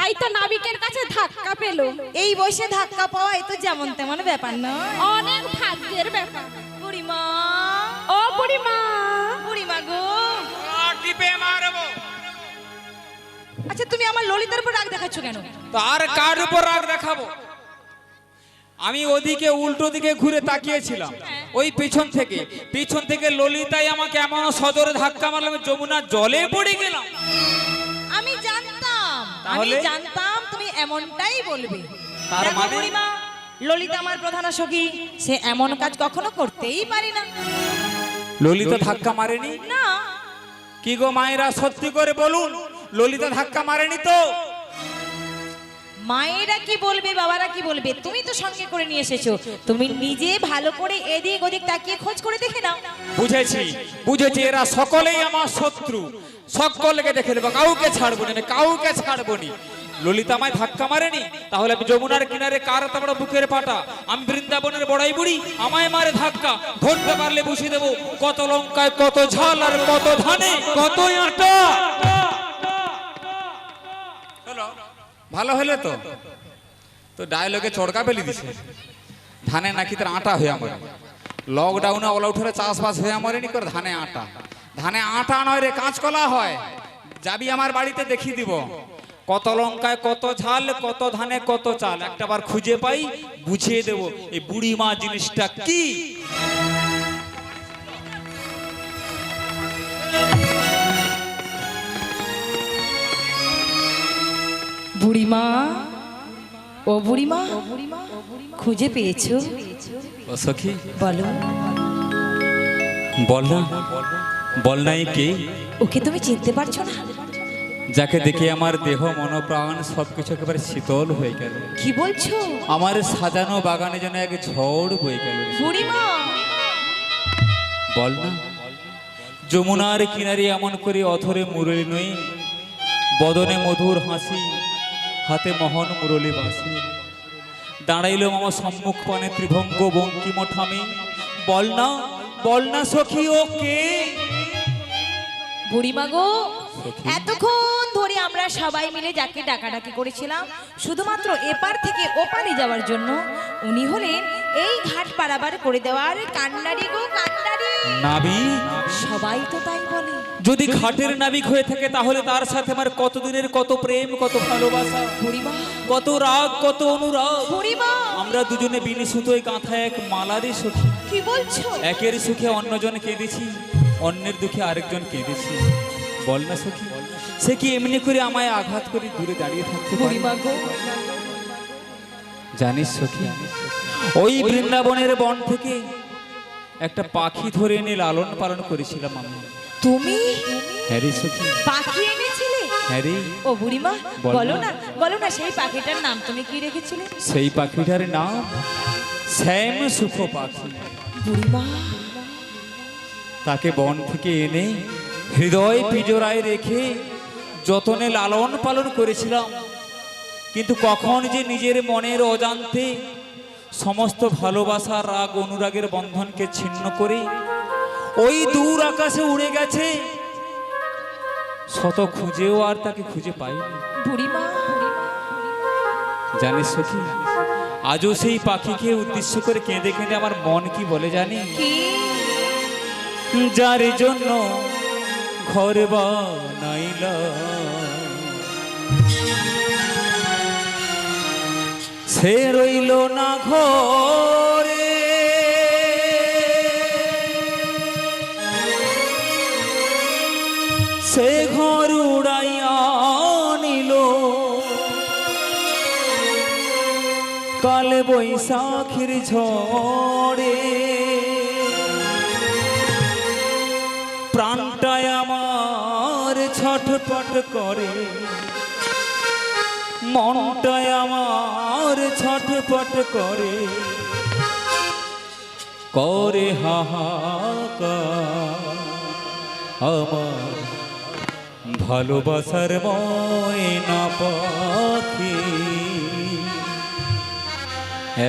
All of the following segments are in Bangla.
তাই তো নাবিকের কাছে ধাক্কা পেল। এই বয়সে ধাক্কা পাওয়া এ তো যেমন তেমন ব্যাপার নয়, অনেক ভাগ্যের ব্যাপার। বুড়িমা, ও বুড়িমা, বুড়িমা গো, টিপে মারবো। আচ্ছা তুমি আমার ললিতার উপর রাগ দেখাচ্ছ কেন? তো আর কার উপর রাগ দেখাবো? আমি ওদিকে উল্টো দিকে ঘুরে তাকিয়েছিলাম, ওই পিছন থেকে ললিতাই আমাকে এমন সজোরে ধাক্কা মারলাম, যমুনা জলে পড়ে গেলাম। আমি জানতাম, আমি তাহলে? জানতাম তুমি এমনটাই বলবে। তার দেখো মানে? বুড়িমা, ললিতা আমার প্রধান সখী, সে এমন কাজ কখনো করতেই পারে না। ললিতা ধাক্কা মারেনি? না। কি গো মায়েরা, সত্যি করে বলুন, ললিতা ধাক্কা মারেনি তো? মায়েরা কি বলবে, বাবারা কি বলবে, তুমি তো সঙ্গে করে নিয়ে এসেছো, তুমি নিজে ভালো করে এদিক ওদিক তাকিয়ে খোঁজ করে দেখে নাও। বুঝেছি, এরা সকলেই আমার শত্রু, সকলকে দেখে নেবো, কাউকে ছাড়বো না, কাউকে ছাড়বো না। ললিতা আমায় ধাক্কা মারেনি, তাহলে আমি যমুনার কিনারে কার তাবড়া বুকের পাটা, আমি বৃন্দাবনের বড়াই বুড়ি, আমায় মারে ধাক্কা, ধরতে পারলে বসিয়ে দেবো কত লঙ্কায় কত ঝাল আর কত ধানে কত আটা। ভালো হলে তো ডায়লগে চড়কা ফেলে দিছে। ধানে নাকি তার আটা হয়ে আমার, লকডাউনে ওলা উঠে চাষবাস হয়ে আমারই করে ধানে আটা নয় রে, কাঁচকলা হয়। যাবি আমার বাড়িতে দেখিয়ে দিব কত লঙ্কায় কত ঝাল, কত ধানে কত চাল, একটাবার খুঁজে পাই বুঝিয়ে দেব এই বুড়ি মা জিনিসটা কি। বুড়িমা, ও বুড়িমা, খুঁজে পেয়েছো? ও সখী, বলো, বল নাই কে? ওকে তুমি চিনতে পারছো না? যাকে দেখে আমার দেহ মনোপ্রাণ সবকিছু একেবারে শীতল হয়ে গেল। কি বলছো? আমার সাজানো বাগানে যেন এক ঝড় বয়ে গেল। বুড়িমা, বল না, যমুনার কিনারে এমন করে অথরে মুরলি নই, বদনে মধুর হাসি, হাতে মোহন মুরলি বাসি, দাঁড়াইল আমার সম্মুখ পানে ত্রিভঙ্গ বঙ্কিম ঠামি। বল না সখী, ও কে? বুড়িমা গো, এতক্ষণ ধরে আমরা সবাই মিলে যাকে ডাকাডাকি করেছিলাম শুধুমাত্র এপার থেকে ওপারে যাওয়ার জন্য, উনি হলেন এই ঘাট পারাবার করে দেওয়ার কান্ডারি গো, কান্ডারি। নাবিক? সবাই তো তাই বলে। যদি ঘাটের নাবিক হয়ে থাকে তাহলে তার সাথে আমার কতদিনের কত প্রেম, কত ভালোবাসা, বুড়িমা, কত রাগ, কত অনুরাগ। বুড়িমা, আমরা দুজনে বিনি সুতোয় গাঁথা এক মালারে সখী। কি বলছো? একের সুখে অন্যজন কেঁদেছি, অন্যের দুঃখে আরেকজন কেঁদেছি। বল না সখী, সে কি এমনি করে আমায় আঘাত করে দূরে দাঁড়িয়ে থাকতে পারে? বুড়িমা গো, জানিস সখী, ওই বৃন্দাবনের বন থেকে একটা পাখি ধরে এনে লালন পালন করেছিলাম আমি। তুমি হ্যাঁ রে সখী, পাখি এনেছিলে? হ্যাঁ রে। ও বুড়িমা, বল বলো না। না, বলো না, সেই পাখিটার নাম তুমি কি রেখেছিলে? সেই পাখিটার নাম শ্যাম সুখ পাখি। বুড়িমা, তাকে বন থেকে এনে হৃদয় পিজরায় রেখে যতনে লালন পালন করেছিলাম, কিন্তু কখন যে নিজের মনের অজান্তে সমস্ত ভালোবাসা, রাগ, অনুরাগের বন্ধনকে ছিন্ন করে ওই দূর আকাশে উড়ে গেছে, শত খুঁজেও আর তাকে খুঁজে পাইনি। বুড়িমা, জানিস সখী, আজও সেই পাখিকে উদ্দেশ্য করে কেঁদে কেঁদে আমার মন কি বলে জানি? কি? যার জন্য ঘর বানাইলা সে রইল না ঘরে, সে ঘর উড়াইয়া নিল কাল বৈশাখীর ঝড়ে। প্রাণটায় আমার ছটফট করে, মনটায় আমার ছটফট করে, করে হাহাকার আমার ভালোবাসার ময়না পাখি।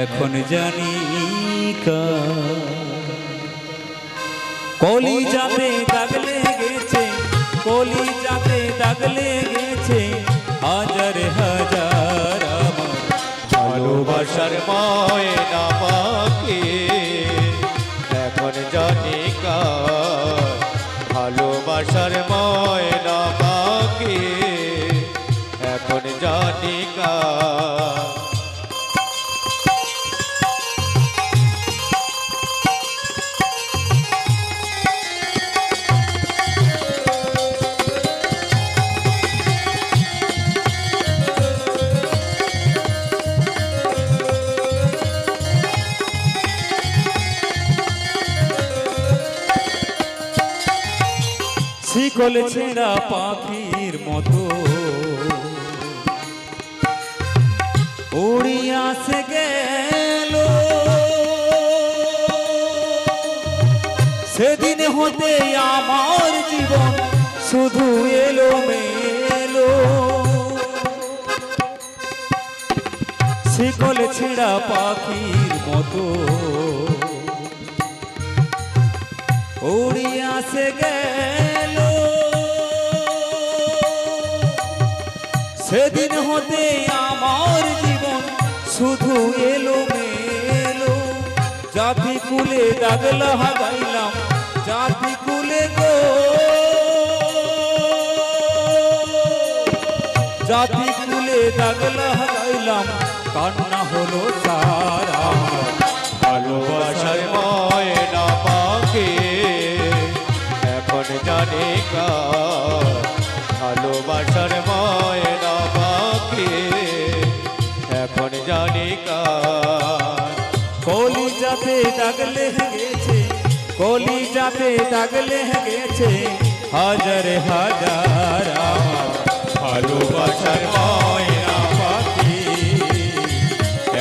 এখন জানি কলি যাতে দাগ লেগেছে, কলি যাতে দাগ লেগেছে, হাজার হাজার ভালোবাসার ময়না পাখি এখন জানি কার, ভালোবাসার ময়না পাখি এখন জানি কার। শিকল ছেঁড়া পাখির মতো উড়িয়া সে গেল, সেদিন হতে আমার জীবন শুধু এলো মেলো। শিকল ছেঁড়া পাখির মতো উড়িয়া সে গেল, সেদিন হতে আমার জীবন শুধু এলো মেলো। জাতি কুলে দাগ লাগাইলাম, জাতি কুলে গো, জাতি কুলে দাগ লাগাইলাম, কান্না হলো সারা। ভালোবাসার ময়না পাখি এখন জানি কার, ভালোবাসার ময়না পাখি এখন জানি কার। কলি যাতে দাগ লেগেছে, কলি যাতে দাগ লেগেছে, হাজার হাজার আমার ভালোবাসার ময়না পাখি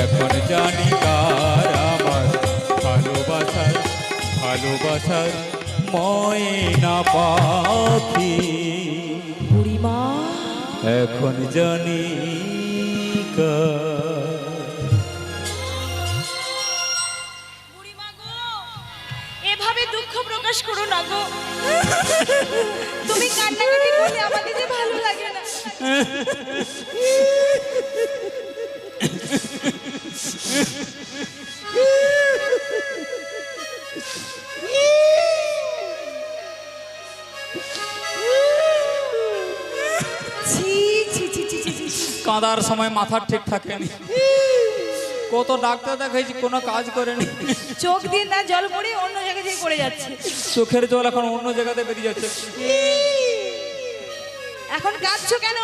এখন জানি কার। আমার ভালোবাসার ভালোবাসার ময়না পাখি বুড়িমা এখন জানি কার। বুড়িমা গো, এভাবে দুঃখ প্রকাশ করো না গো। তুমি কান্নাকাটি করলে আমাকে যে ভালো লাগে না। ছি ছি ছি ছি ছি ছি। কাঁদার সময় মাথা ঠিক থাকেনি, কত ডাক্তার দেখাইছি কোনো কাজ করেনি। চোখ দিয়ে না জল পড়ে অন্য জায়গায় যেয়ে পড়ে যাচ্ছে। চোখের জল এখন অন্য জায়গাতে বেরিয়ে যাচ্ছে। এখন কাঁদছো কেন?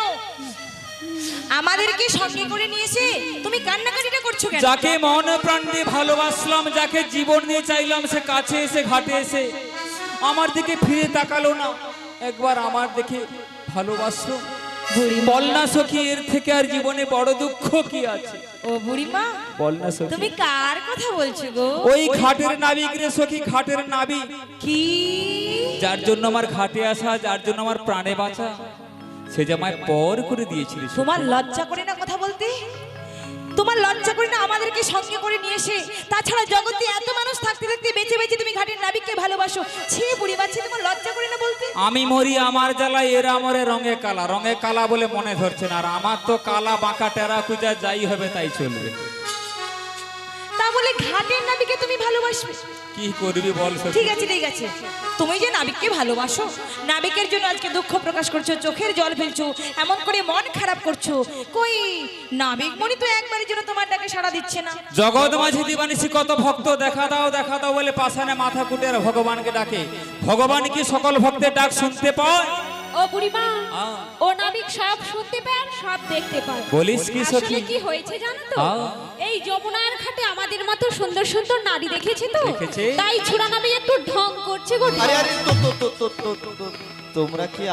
আমাদেরকে সঙ্গে করে নিয়েছে, তুমি কান্নাকাটিটা করছো কেন? যাকে মন প্রাণ দিয়ে ভালোবাসলাম, যাকে জীবন দিয়ে চাইলাম, সে কাছে এসে ঘাটে এসে আমার দিকে ফিরে তাকালো না, একবার আমার দিকে ভালোবাসলো। বল না সখী, এর থেকে আর জীবনে বড় দুঃখ কি আছে? ও বুড়িমা, বল না সখী। তুমি কার কথা বলছো গো? ওই ঘাটের নাবিক রে সখী, ঘাটের নাবিক, কি? যার জন্য আমার ঘাটে আসা, যার জন্য আমার প্রাণে বাঁচা, সে যে আমায় পর করে দিয়েছিল। তোমার লজ্জা করে না কথা বলতে? তোমার লজ্জা করে না আমাদেরকে সঙ্গে করে নিয়ে এসে? তাছাড়া জগতে এত মানুষ থাকতে থাকতে বেঁচে বেঁচে তুমি ঘাটের নাবিককে ভালোবাসো। ছি বুড়িমা, ছি, তোমার লজ্জা করে না বলতে? আমি মরি আমার জ্বালায়, এরা মরে রঙে কালা, রঙে কালা বলে মনে ধরছে না। আর আমার তো কালা বাঁকা টেরা কুজা, যাই হবে তাই চলবে। তা বলে ঘাটের নাবিককে তুমি ভালোবাসবে? কি করবি বল সখী? ঠিক আছে ঠিক আছে, তুমি যে নাবিককে ভালোবাসো, নাবিকের জন্য আজকে দুঃখ প্রকাশ করছো, চোখের জল ফেলছো, এমন করে মন খারাপ করছো, কই নাবিক মনি তো একবারের জন্য তোমার ডাকে সাড়া দিচ্ছে না। জগৎ মাঝে দিবানিসি কত ভক্ত, দেখা দাও বলে পাশানে মাথা কুটে আর ভগবানকে ডাকে। ভগবান কি সকল ভক্তের ডাক শুনতে পায়? ও বুড়িমা, আহ। ও নাবিক সব শুনতে পায় আর সব দেখতে পায়। বলিস কি আসলে সখী? কি হয়েছে জানো তো? আহ। এই যমুনার ঘাটে আমাদের মতো সুন্দর সুন্দর নারী দেখেছে তো, দেখেছে। তাই ছোড়া নাবিক একটু ঢং করছে গো। আরে আরে তো তোমরা কি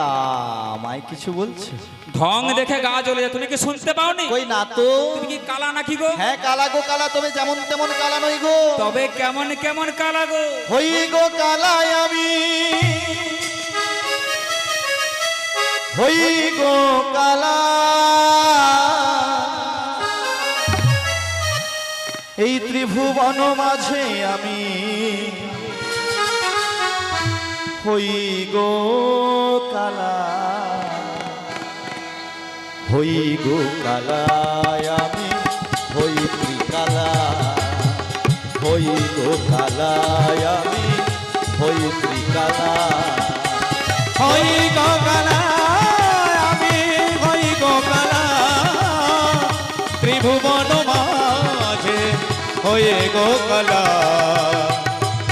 আমায় কিছু বলছো? ঢং দেখে গা জ্বলে যায়, তুমি কি শুনতে পাওনি? কই না তো। তুমি কি কালা নাকি গো? হ্যাঁ কালা গো কালা, তবে যেমন তেমন কালা নই গো। তবে কেমন কেমন কালা গো? হই গো কালায় আমি, হই গো কালা, এই ত্রিভুবন মাঝে আমি হই গো কালা, হই গো কালায় আমি, হই ত্রিকালা। হই গো কালা আমি হই ত্রিকালা হই গো কালা আমি হই গো কালা ত্রিভুবন মাঝে হয়ে গো কালা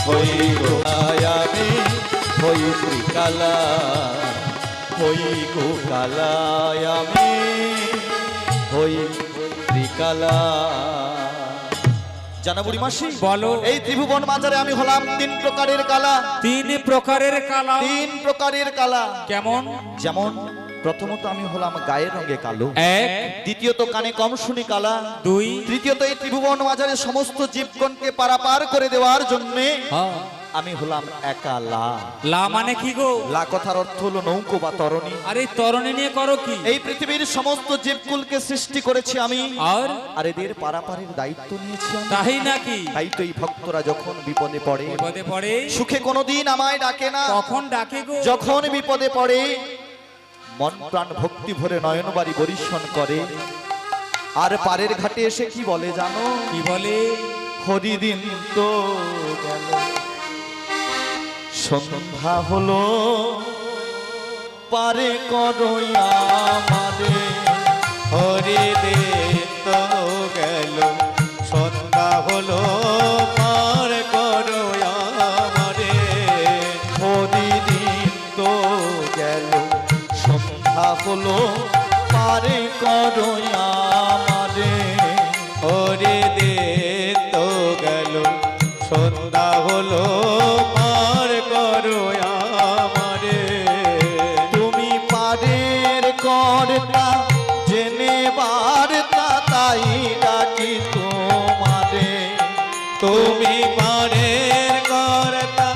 হই গো আমি হই ত্রিকালা হই গো কালা আমি হই ত্রিকালা। জানা বুড়ি মাসি বলো। এই ত্রিভুবন বাজারে আমি হলাম 3 প্রকারের কালা। 3 প্রকারের কালা। 3 প্রকারের কালা। কেমন? যেমন প্রথমত আমি হলাম গায়ের রঙে কালো, 1, দ্বিতীয়ত কানে কম শুনি কালা, 2, তৃতীয়ত এই ত্রিভুবন বাজারে সমস্ত জীবগণকে পারাপার করে দেওয়ার জন্য আমি হলাম একা লা। লা মানে কি গো? লা কথার অর্থ হলো নৌকো বা তরণী। আরে তরণী নিয়ে করো কি? এই পৃথিবীর সমস্ত জীবকুলকে সৃষ্টি করেছি আমি, আর এদের পারাপারের দায়িত্ব নিয়েছি আমি। তাই নাকি? তাই তো এই ভক্তরা যখন বিপদে পড়ে, বিপদে পড়ে সুখে কোনোদিন আমায় ডাকে না, কখন ডাকে গো? যখন বিপদে পড়ে মন প্রাণ ভক্তি ভরে নয়নবাড়ি বরিশন করে। আর পারের ঘাটে এসে কি বলে জানো? কি বলে? হরিদিন তো গেল, সন্ধ্যা হলো, পারে করো আমারে। হরি দিন তো গেল, সন্ধ্যা হলো, পার করো আমারে। হরিদিন তো গেল, সন্ধ্যা হলো, পারে করো আমারে। হরি দিন তো গেল, সন্ধ্যা হলো, পার করো আমারে। তুমি পারের কর্তা জেনে বার্তা, তাই ডাকি তোমারে। তুমি পারের কর্তা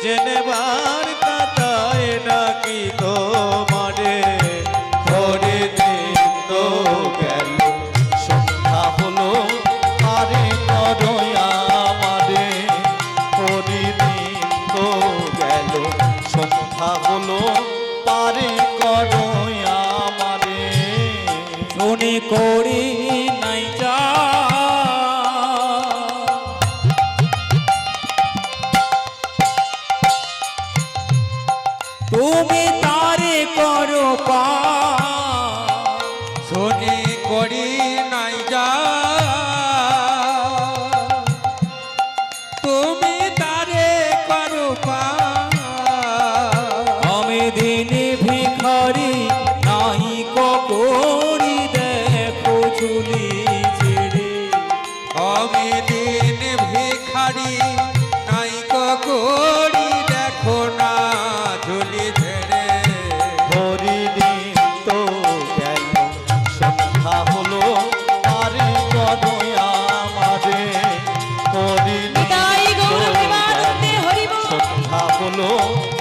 জেনে বার্তা, তাই নাকি তোমারে। হরে দিন তো গেল, সন্ধ্যা হলো, পারে করো আমারে। হরে দিন তো গেল, সন্ধ্যা হলো, পারে করো আমারে। শুনি করি নাই যা, তুমি তারে করো পা। শুনি করি নাই যা, তুমি তারে করো পা। আমি দিনে ভিখারি নাই করি, দেখো ঝুলি ছেড়ে। আমি দিন ভিখারি নাই করি, দেখো না ঝুলি ছেড়ে। হরি দিন তো গেল, সন্ধ্যা হলো, পারে করো আমারে। হরি দিন নিতাই গৌর তো প্রেমানন্দে গেল, হরি বল। সন্ধ্যা হলো,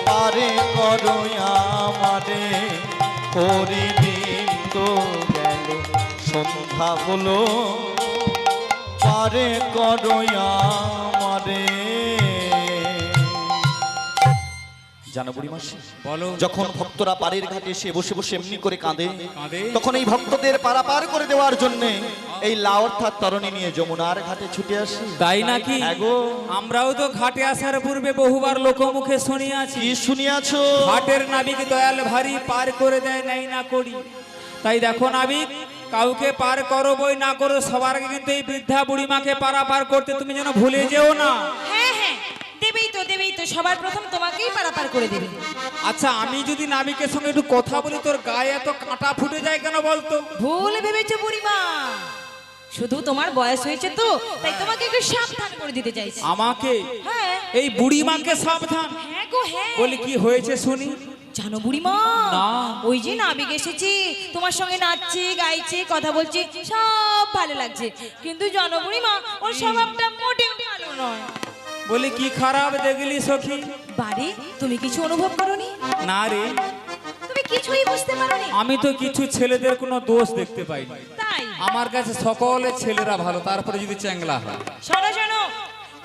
পারে করো আমারে। হরি দিন তো গেল, সন্ধ্যা হলো, পারে করো আমারে। জানো বুড়ি মাসি, বলো। যখন ভক্তরা পাড়ের ঘাটে এসে বসে বসে এমনি করে কাঁদে, কাঁদে? তখন এই ভক্তদের পারাপার করে দেওয়ার জন্য এই লাউ অর্থাৎ তরণী নিয়ে যমুনার ঘাটে ছুটে আসি। তাই নাকি? হ্যাঁ গো। আমরাও তো ঘাটে আসার পূর্বে বহুবার লোকমুখে শুনিয়াছি, কি শুনিয়াছো? ঘাটের নাবিক দয়াল ভারী পার করে দেয় নাই না করি। তাই দেখো নাবিক, কাউকে পার করো বই না করো, সবার আগে কিন্তু এই বৃদ্ধা বুড়িমাকে পারাপার করতে তুমি যেন ভুলে যেও না। হ্যাঁ হ্যাঁ, দেবেই তো, সবার প্রথম তোমাকেই পারাপার করে দেবে। আচ্ছা, আমি যদি নাবিকের সঙ্গে একটু কথা বলি, তোর গায়ে এত কাঁটা ফুটে যায় কেন বলতো? ভুল ভেবেছো বুড়িমা, শুধু তোমার বয়স হয়েছে তো, তাই তোমাকে একটু সাবধান করে দিতে চাইছি। আমাকে? হ্যাঁ এই বুড়িমাকে সাবধান? হ্যাঁ গো হ্যাঁ। বলি কি হয়েছে শুনি। জানো বুড়িমা, না। ওই যে নাবিক এসেছে, তোমার সঙ্গে নাচছে গাইছে কথা বলছে, সব ভালো লাগছে, কিন্তু জানো বুড়িমা, ওর স্বভাবটা মোটেও ভালো নয়। বলি কি খারাপ দেখলি সখী? বাড়ি তুমি কিছু অনুভব করোনি? না রে, তুমি কিছুই বুঝতে পারোনি? আমি তো কিছু ছেলেদের কোনো দোষ দেখতে পাইনি। তাই আমার কাছে সকলে ছেলেরা ভালো, তারপরে যদি চ্যাংলা হয়। শোনো শোনো,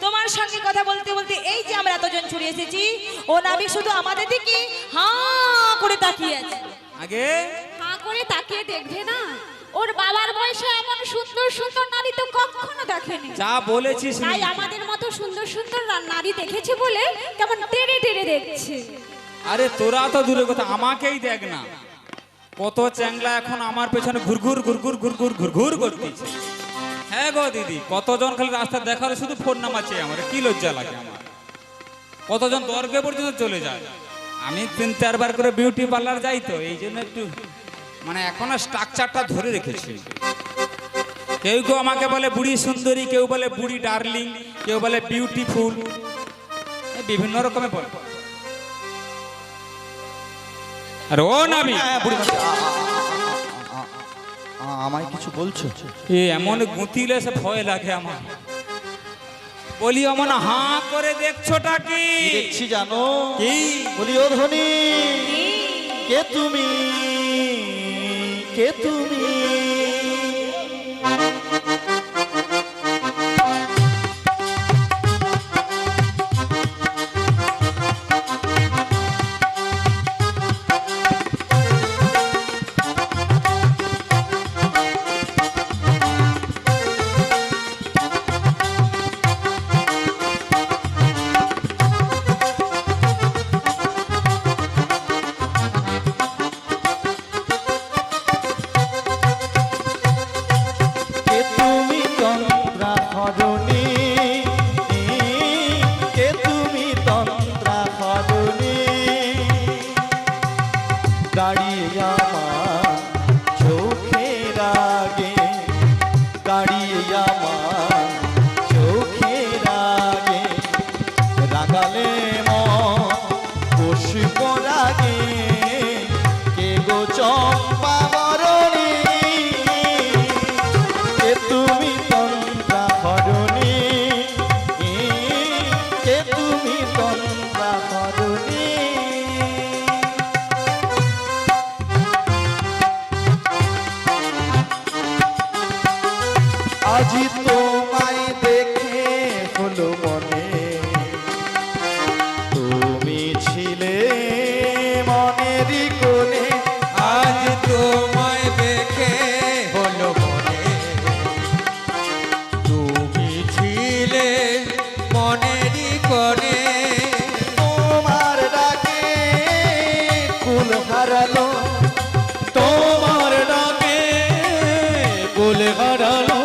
তোমার সঙ্গে কথা বলতে বলতে এই যে আমরা এতজন ছুটে এসেছি, ও নাবিক শুধু আমাদের দিকে হাঁ করে তাকিয়ে আছে। আগে হাঁ করে তাকিয়ে দেখবে না, ওর বাবার বয়স বয়সে এমন সুন্দর সুন্দর নারী তো কখনো দেখেনি। যা বলেছিস তাই আমাদের মতো সুন্দর সুন্দর নারী দেখেছে বলে কেমন টেনে টেনে দেখছে। আরে তোরা তো দূরে কথা, আমাকেই দেখ না, কত চ্যাংলা এখন আমার পেছনে ঘুরঘুর ঘুরঘুর ঘুরঘুর ঘুরঘুর করতেছে। হ্যাঁ গো দিদি, কতজন খালি রাস্তা দেখালে শুধু ফোন নাম্বার চেয়ে আমার কি লজ্জা লাগে আমার। কতজন দর্গে পর্যন্ত চলে যায়। আমি 3-4 বার করে বিউটি পার্লার যাই, তো এই জন্য একটু মানে এখনো স্ট্রাকচারটা ধরে রেখেছি। কেউ কেউ আমাকে বলে বুড়ি সুন্দরী, কেউ বলে বুড়ি ডার্লিং, কেউ বলে বিউটিফুল, বিভিন্ন রকমের বলে। আর ও নাবি আমায় কিছু বলছো? এ এমন গুতিলে সে ভয় লাগে আমার। বলি অমন হাঁ করে দেখছোটা কি? কি দেখছি জানো? কি? বলি ও ধনী, কে তুমি, কে তুমি? কে তুমি তন্ত্রা হরণী, কে তুমি তন্ত্রা হরণী? দাঁড়িয়ে আমার চোখের আগে, দাঁড়িয়ে আমার চোখের আগে, রাগালে পুষ্প রাগে, কে গো চম্পা বরণী? কে তুমি তন্ত্রা হরণী, কে তুমি তন্ত্রা হরণী? আজি তোমায় দেখে হলো মনে, তুমি ছিলে মনেরই কোণে। আজ তোমায় দেখে হলো মনে, তুমি ছিলে মনেরই কোণে। তোমার ডাকে কুল হারালো, তোমার ডাকে কুল হারালো,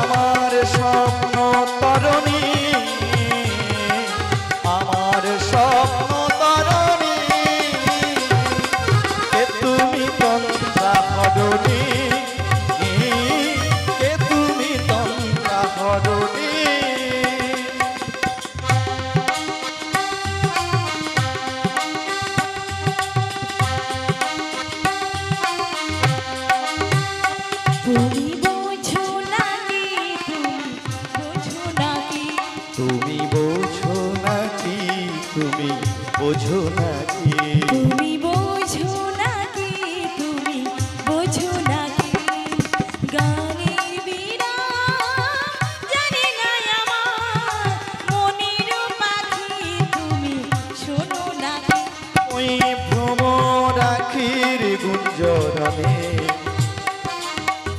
আমার স্বপ্ন তরণী, আমার স্বপ্ন তরণী। কে তুমি তন্ত্রা হরণী, কে তুমি তন্ত্রা হরণী? তুমি বোঝো নাকি, তুমি বোঝো নাকি, তুমি বোঝো নাকি, তুমি বোঝো নাকি? তুমি বোঝো নাকি, তুমি বোঝো নাকি? গানের বিরাম জানি না আমার মনের পাখি, তুমি শোনো নাকি? ওই ভ্রমরাখির গুঞ্জরণে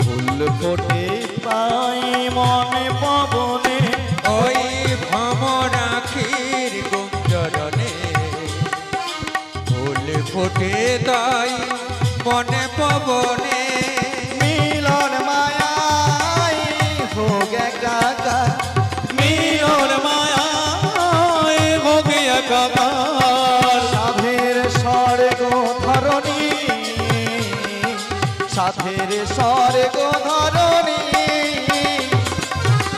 ফুল ফোটে পাই মনে পবনে। ওই ভ্রমরাখির গুঞ্জরণে ফুল ফোটে তাই মনে পবনে। মিলন মায়ায় হোক একাকার, মিলন মায়ায় হোক একাকার। সাধের স্বর্গ ধরণী, সাধের স্বর্গ ধরণী।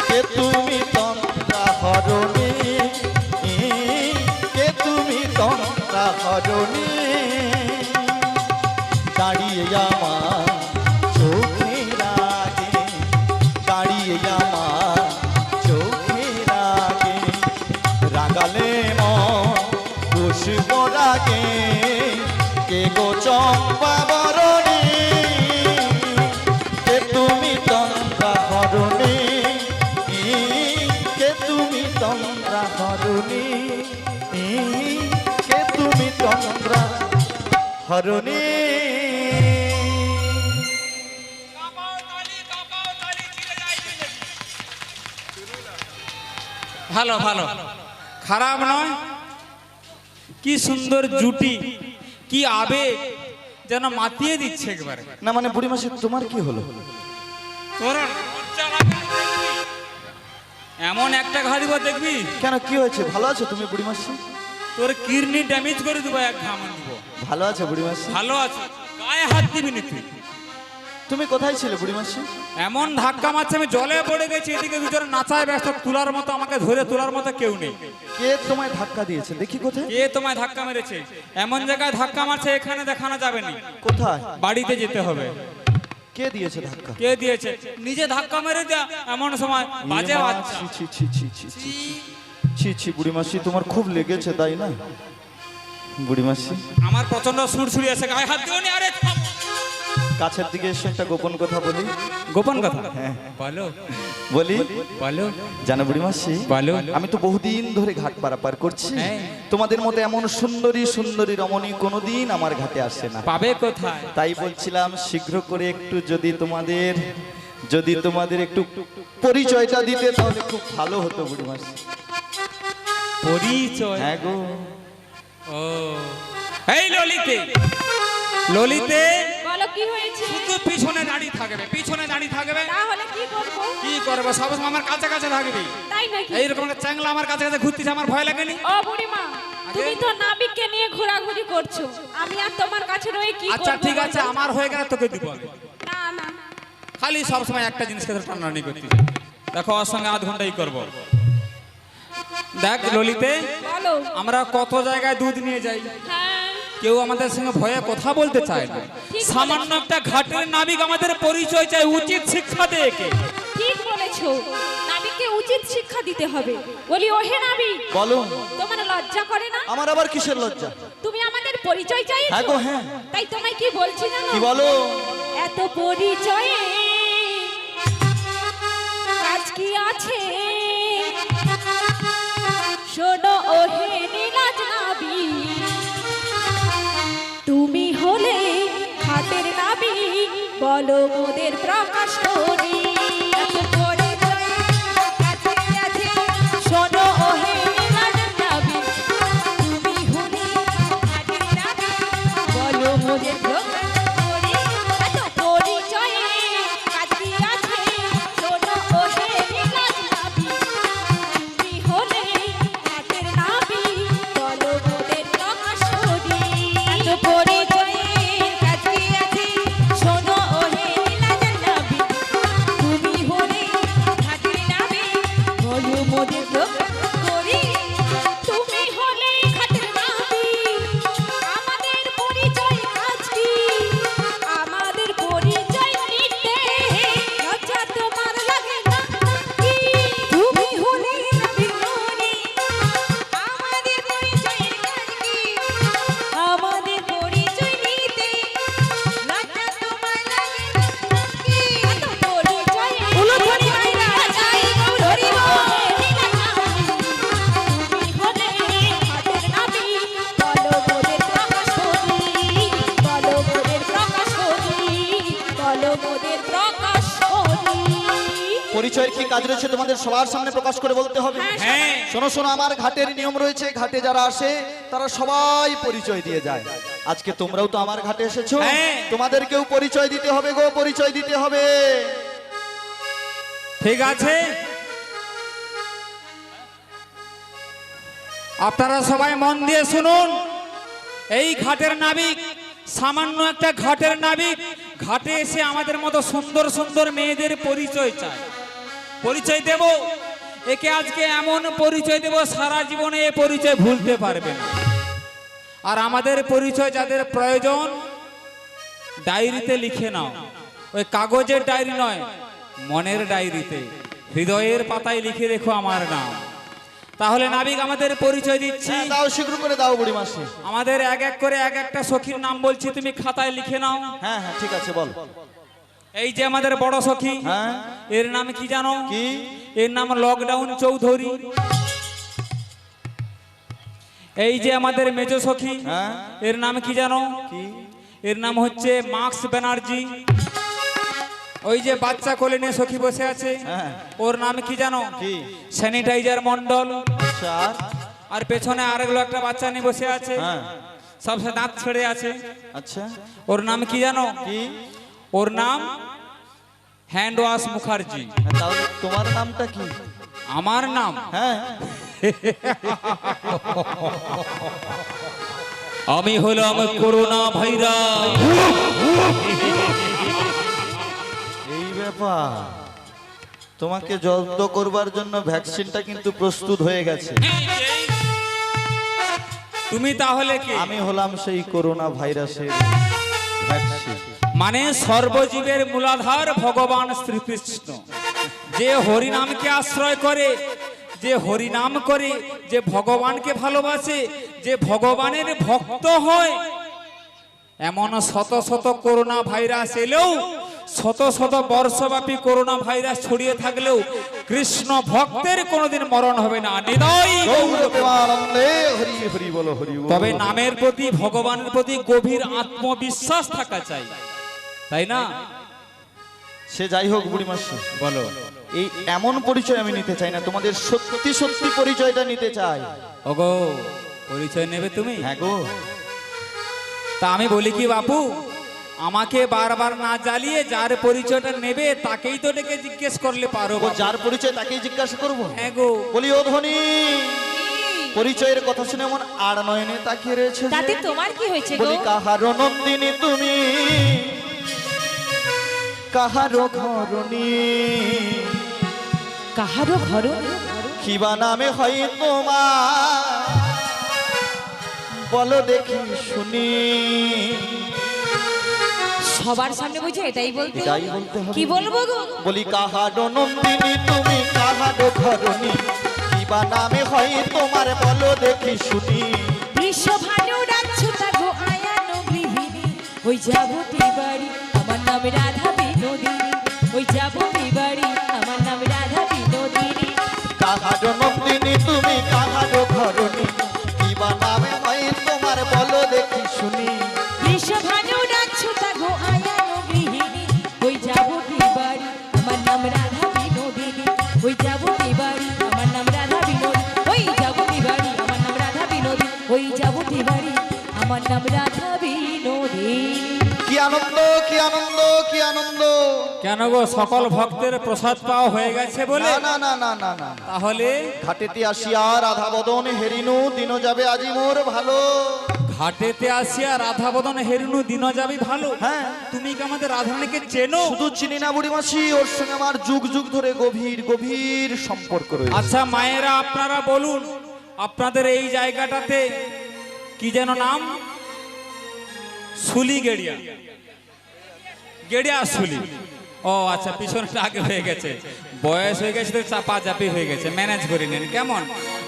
কে তুমি তন্ত্রা হরণী, কে তুমি তন্ত্রা হরণী? দাঁড়িয়ে আমার চোখের আগে, দাঁড়িয়ে আমার চোখের আগে, রাগালে পুষ্প রাগে, কে গো চম্পা বরণী? কে তুমি তন্ত্রা হরণী, কে তুমি তন্ত্রা হরণী? কে তুমি তন্ত্রা হরণী? ভালো ভালো, খারাপ নয়। কি সুন্দর জুটি, কি আবেগ, যেন মাতিয়ে দিচ্ছে একবারে। না মানে বুড়িমাসি তোমার কি হলো? তোরা লজ্জা লাগে না দেখবি? এমন একটা ঘাড়ি দেখবি, কেন কি হয়েছে? ভালো আছো তুমি বুড়িমাসি? তোর কিডনি ড্যামেজ করে দেবো, এক ঘামন দিব। ভালো আছো বুড়িমাসি? ভালো আছে, গায়ে হাত দিবি না তুই। তুমি কোথায় ছিলে বুড়িমাসি? এমন ধাক্কা মারছে আমি জলে পড়ে গেছি, এদিকে দুজনে নাচায় ব্যস্ত, তোলার মতো আমাকে ধরে তোলার মতো কেউ নেই। কে তোমায় ধাক্কা দিয়েছে দেখি? কোথায়? কে তোমায় ধাক্কা মেরেছে? এমন জায়গায় ধাক্কা মারছে এখানে দেখানো যাবে না, কোথায়? বাড়িতে যেতে হবে। কে দিয়েছে ধাক্কা? কে দিয়েছে? নিজে ধাক্কা মেরে দেয়া এমন সময় বাজে বাচ্চা। ছি ছি ছি ছি ছি ছি ছি ছি বুড়িমাসি তোমার খুব লেগেছে তাই না বুড়িমাসি? আমার প্রচন্ড সুরসুরি আছে, গায়ে হাত দিও নি। আরে থাম। কাছের দিকে এসে একটা গোপন কথা বলি। গোপন কথা? হ্যাঁ বলো বলি। বলো। জানো বুড়িমাসি, বলো। আমি তো বহুদিন ধরে ঘাট পারাপার করছি। হ্যাঁ। তোমাদের মতো এমন সুন্দরী সুন্দরী রমণী কোনোদিন আমার ঘাটে আসে না। পাবে কোথায়? তাই বলছিলাম শীঘ্র করে একটু যদি তোমাদের একটু পরিচয়টা দিতে তাহলে খুব ভালো হতো বুড়িমাসি। পরিচয়? হ্যাঁ গো। ও এই ললিতে, ললিতে বলো কি হয়েছে? শুধু পিছনে দাঁড়িয়ে থাকবে, পিছনে দাঁড়িয়ে থাকবে। তাহলে কি করব? কি করবে? সবসময় আমার কাছে কাছে থাকবে। তাই নাকি? এইরকম একটা চ্যাংলা আমার কাছে কাছে ঘুরতেছে, আমার ভয় লাগেনি? ও বুড়িমা, তুমি তো নাবিককে নিয়ে ঘোরাঘুরি করছো, আমি আর তোমার কাছে রয়ে কি করব? আচ্ছা ঠিক আছে, আমার হয়ে গেলে তোকে দিব আমি। না না, খালি সবসময় একটা জিনিসকে ধরে টানাটানি করতে। দেখো ওর সঙ্গে আধ ঘন্টাই করবো। দেখ ললিতে, বলো। আমরা কত জায়গায় দুধ নিয়ে যাই, হ্যাঁ, কেউ আমাদের সঙ্গে ভয়ে কথা বলতে চায় না। ঠিক সামান্য একটা ঘাটের নাবিক আমাদের পরিচয় চাই, উচিত শিক্ষা দেয় একে। ঠিক বলেছো, নাবিককে উচিত শিক্ষা দিতে হবে। বলি ওহে নাবিক, বলো। তোমার লজ্জা করে না? আমার আবার কিসের লজ্জা? তুমি আমাদের পরিচয় চাইছো। হ্যাঁ গো, হ্যাঁ। তাই তোমায় কি বলছি জানো? কি বলো? এত পরিচয়ে কাজ কি আছে? শোনো ওহে নীলাজ নাবিক, তুমি হলে ঘাটের নাবিক, বলো মোদের প্রকাশ করি। এত পরিচয়ে কাজ কি আছে? শোনো ওহে নীলাজ নাবিক, তুমি হলে ঘাটের নাবিক, বলো মোদের প্রকাশ করি। এত পরিচয়ে কাজ কি আছে? শোনো ওহে নীলাজ নাবিক, তুমি হলে ঘাটের নাবিক, বলো মোদের প্রকাশ করি। এত পরিচয়ে কাজ কি আছে? শোনো ওহে নীলাজ নাবিক, তুমি হলে ঘাটের নাবিক, বলো মোদের প্রকাশ করি। তুমি হলে ঘাটের নাবিক, আমাদের পরিচয় কাজ কি? আমাদের পরিচয় নিতে লজ্জা তোমার লাগে না কি? তুমি হলে নাবিক ননি, আমাদের পরিচয় কাজ কি? আমাদের পরিচয় নিতে লজ্জা তোমার লাগে না কি? এত পরিচয়ে উলুধ্বনি মাইরা যাই গৌরী তুমি হলে ঘাটের নাবিক, বলো মোদের প্রকাশ করি, বলো মোদের প্রকাশ করি, বলো মোদের প্রকাশ করি। পরিচয়ের কি কাজ রয়েছে তোমাদের সবার সামনে প্রকাশ করে বলতে হবে? হ্যাঁ। শোনো শোনো, আমার ঘাটের নিয়ম রয়েছে। ঘাটে যারা আসে তারা সবাই পরিচয় দিয়ে যায়। আজকে তোমরাও তো আমার ঘাটে এসেছো, হ্যাঁ। তোমাদেরকেও পরিচয় দিতে হবে গো, পরিচয় দিতে হবে। ঠিক আছে, আপনারা সবাই মন দিয়ে শুনুন। এই ঘাটের নাবিক, সামান্য একটা ঘাটের নাবিক, ঘাটে এসে আমাদের মতো সুন্দর সুন্দর মেয়েদের পরিচয় চায়। পরিচয় দেব একে, আজকে এমন পরিচয় দেব সারা জীবনে এ পরিচয় ভুলতে পারবে না। আর আমাদের পরিচয় যাদের প্রয়োজন, ডায়েরিতে লিখে নাও। ওই কাগজের ডায়েরি নয়, মনের ডায়েরিতে, হৃদয়ের পাতায় লিখে রেখো আমার নাম। তাহলে নাবিক আমাদের পরিচয় দিচ্ছি। হ্যাঁ, দাও, শীঘ্র করে দাও বুড়িমাসি। আমাদের এক এক করে এক একটা সখীর নাম বলছি, তুমি খাতায় লিখে নাও। হ্যাঁ হ্যাঁ ঠিক আছে, বল। এই যে আমাদের বড় সখী, হ্যাঁ। এর নাম কি জানো? কি? এর নাম লকডাউন চৌধুরী। এই যে আমাদের মেজ সখী, হ্যাঁ। এর নাম কি জানো? কি? এর নাম হচ্ছে মার্কস ব্যানার্জি। ওই যে বাচ্চা কোলে নিয়ে সখী বসে আছে, হ্যাঁ। ওর নাম কি জানো? কি? স্যানিটাইজার মন্ডল। আচ্ছা, আর? আর পেছনে আরেকগুলো একটা বাচ্চা নিয়ে বসে আছে, হ্যাঁ। সবসে দাঁত ছেড়ে আছে। আচ্ছা, ওর নাম কি জানো? কি? ওর নাম হ্যান্ড ওয়াশ মুখার্জি। তাহলে তোমার নামটা কি? আমার নাম হ্যাঁ, আমি হলাম করোনা ভাইরাস। এই ব্যাপার। তোমাকে জব্দ করবার জন্য ভ্যাকসিনটা কিন্তু প্রস্তুত হয়ে গেছে। তুমি তাহলে কি? আমি হলাম সেই করোনা ভাইরাসের ভ্যাকসিন। মানে সর্বজীবের মূলাধার ভগবান শ্রীকৃষ্ণ, যে হরিনামকে আশ্রয় করে, যে হরিনাম করে, যে ভগবানকে ভালোবাসে, যে ভগবানের ভক্ত হয়, এমন শত শত করোনা ভাইরাস এলেও, শত শত বর্ষব্যাপী করোনা ভাইরাস ছড়িয়ে থাকলেও কৃষ্ণ ভক্তের কোনোদিন মরণ হবে না। নিদয় গৌর প্রেমানন্দে হরি হরি বলো, হরি বলো। তবে নামের প্রতি, ভগবানের প্রতি গভীর আত্মবিশ্বাস থাকা চাই, তাই না? সে যাই হোক বুড়িমাসি, বলো। এই এমন পরিচয় আমি নিতে চাই না, তোমাদের সত্যি সত্যি পরিচয়টা নিতে চাই। ওগো, পরিচয় নেবে তুমি? হ্যাঁ গো। তা আমি বলি কি বাপু, আমাকে বারবার না জ্বালিয়ে যার পরিচয়টা নেবে তাকেই তো ডেকে জিজ্ঞেস করলে পারো। ও যার পরিচয় তাকেই জিজ্ঞাসা করবো? হ্যাঁ গো। বলি ও ধনী, পরিচয়ের কথা শুনে এমন আর নয়নে তাকিয়ে রয়েছে যে। তাতে তোমার কি হয়েছে গো? বলি কাহারো নন্দিনী তুমি, কাহারো ঘরণী, কাহারো ঘর? কিবা নামে হয় তোমার, বলো দেখি শুনি। সবার সামনে বুঝে এটাই বলতে হবে? এটাই বলতে হবে। কি বলবো গো? বলি কাহারো নন্দিনী তুমি, কাহারো ঘরণী, কিবা নামে হয় তোমার, বলো দেখি শুনি। বিশ্বভানু রাজছুতা গো আয়ানো গৃহিণী, ওই যাবতী বাড়ি আমার নাম রাধা বিনোদিনী, ওই যাবতী বাড়ি আমার নাম রাধা বিনোদিনী। কাহারো নন্দিনী তুমি, কাহারো ঘরণী, কিবা নামে হয় তোমার, বলো দেখি শুনি। বিশ্বভানু রাজছুতা গো আয়ানো গৃহিণী, ওই যাবতী বাড়ি আমার নাম রাধা বিনোদিনী, ওই যাবতী বাড়ি আমার নাম রাধা বিনোদিনী, ওই যাবতী বাড়ি আমার নাম রাধা বিনোদিনী, ওই যাবতী বাড়ি আমার নাম রাধা বিনোদিনী। কি আনন্দ, কি আনন্দ, কি আনন্দ! কেন গো, সকল ভক্তের প্রসাদ পাওয়া হয়ে গেছে বলে? না না না না না না, তাহলে ঘাটেতে আসিয়া রাধা বদন হেরিনু, দিন যাবে আজি মোর ভালো। ঘাটেতে আসিয়া রাধা বদন হেরিনু, দিন যাবি ভালো। হ্যাঁ। তুমি কি আমাদের রাধারানীকে চেনো? শুধু চিনি না বুড়িমাসি, ওর সঙ্গে আমার যুগ যুগ ধরে গভীর গভীর সম্পর্ক রয়েছে। আচ্ছা মায়েরা, আপনারা বলুন, আপনাদের এই জায়গাটাতে কি যেন নাম? সুলি গেড়িয়া, গেড়িয়া সুলি। ও আচ্ছা, পিছনটা আগে হয়ে গেছে, বয়স হয়ে গেছে তো চাপা চাপি হয়ে গেছে, ম্যানেজ করে নিন কেমন?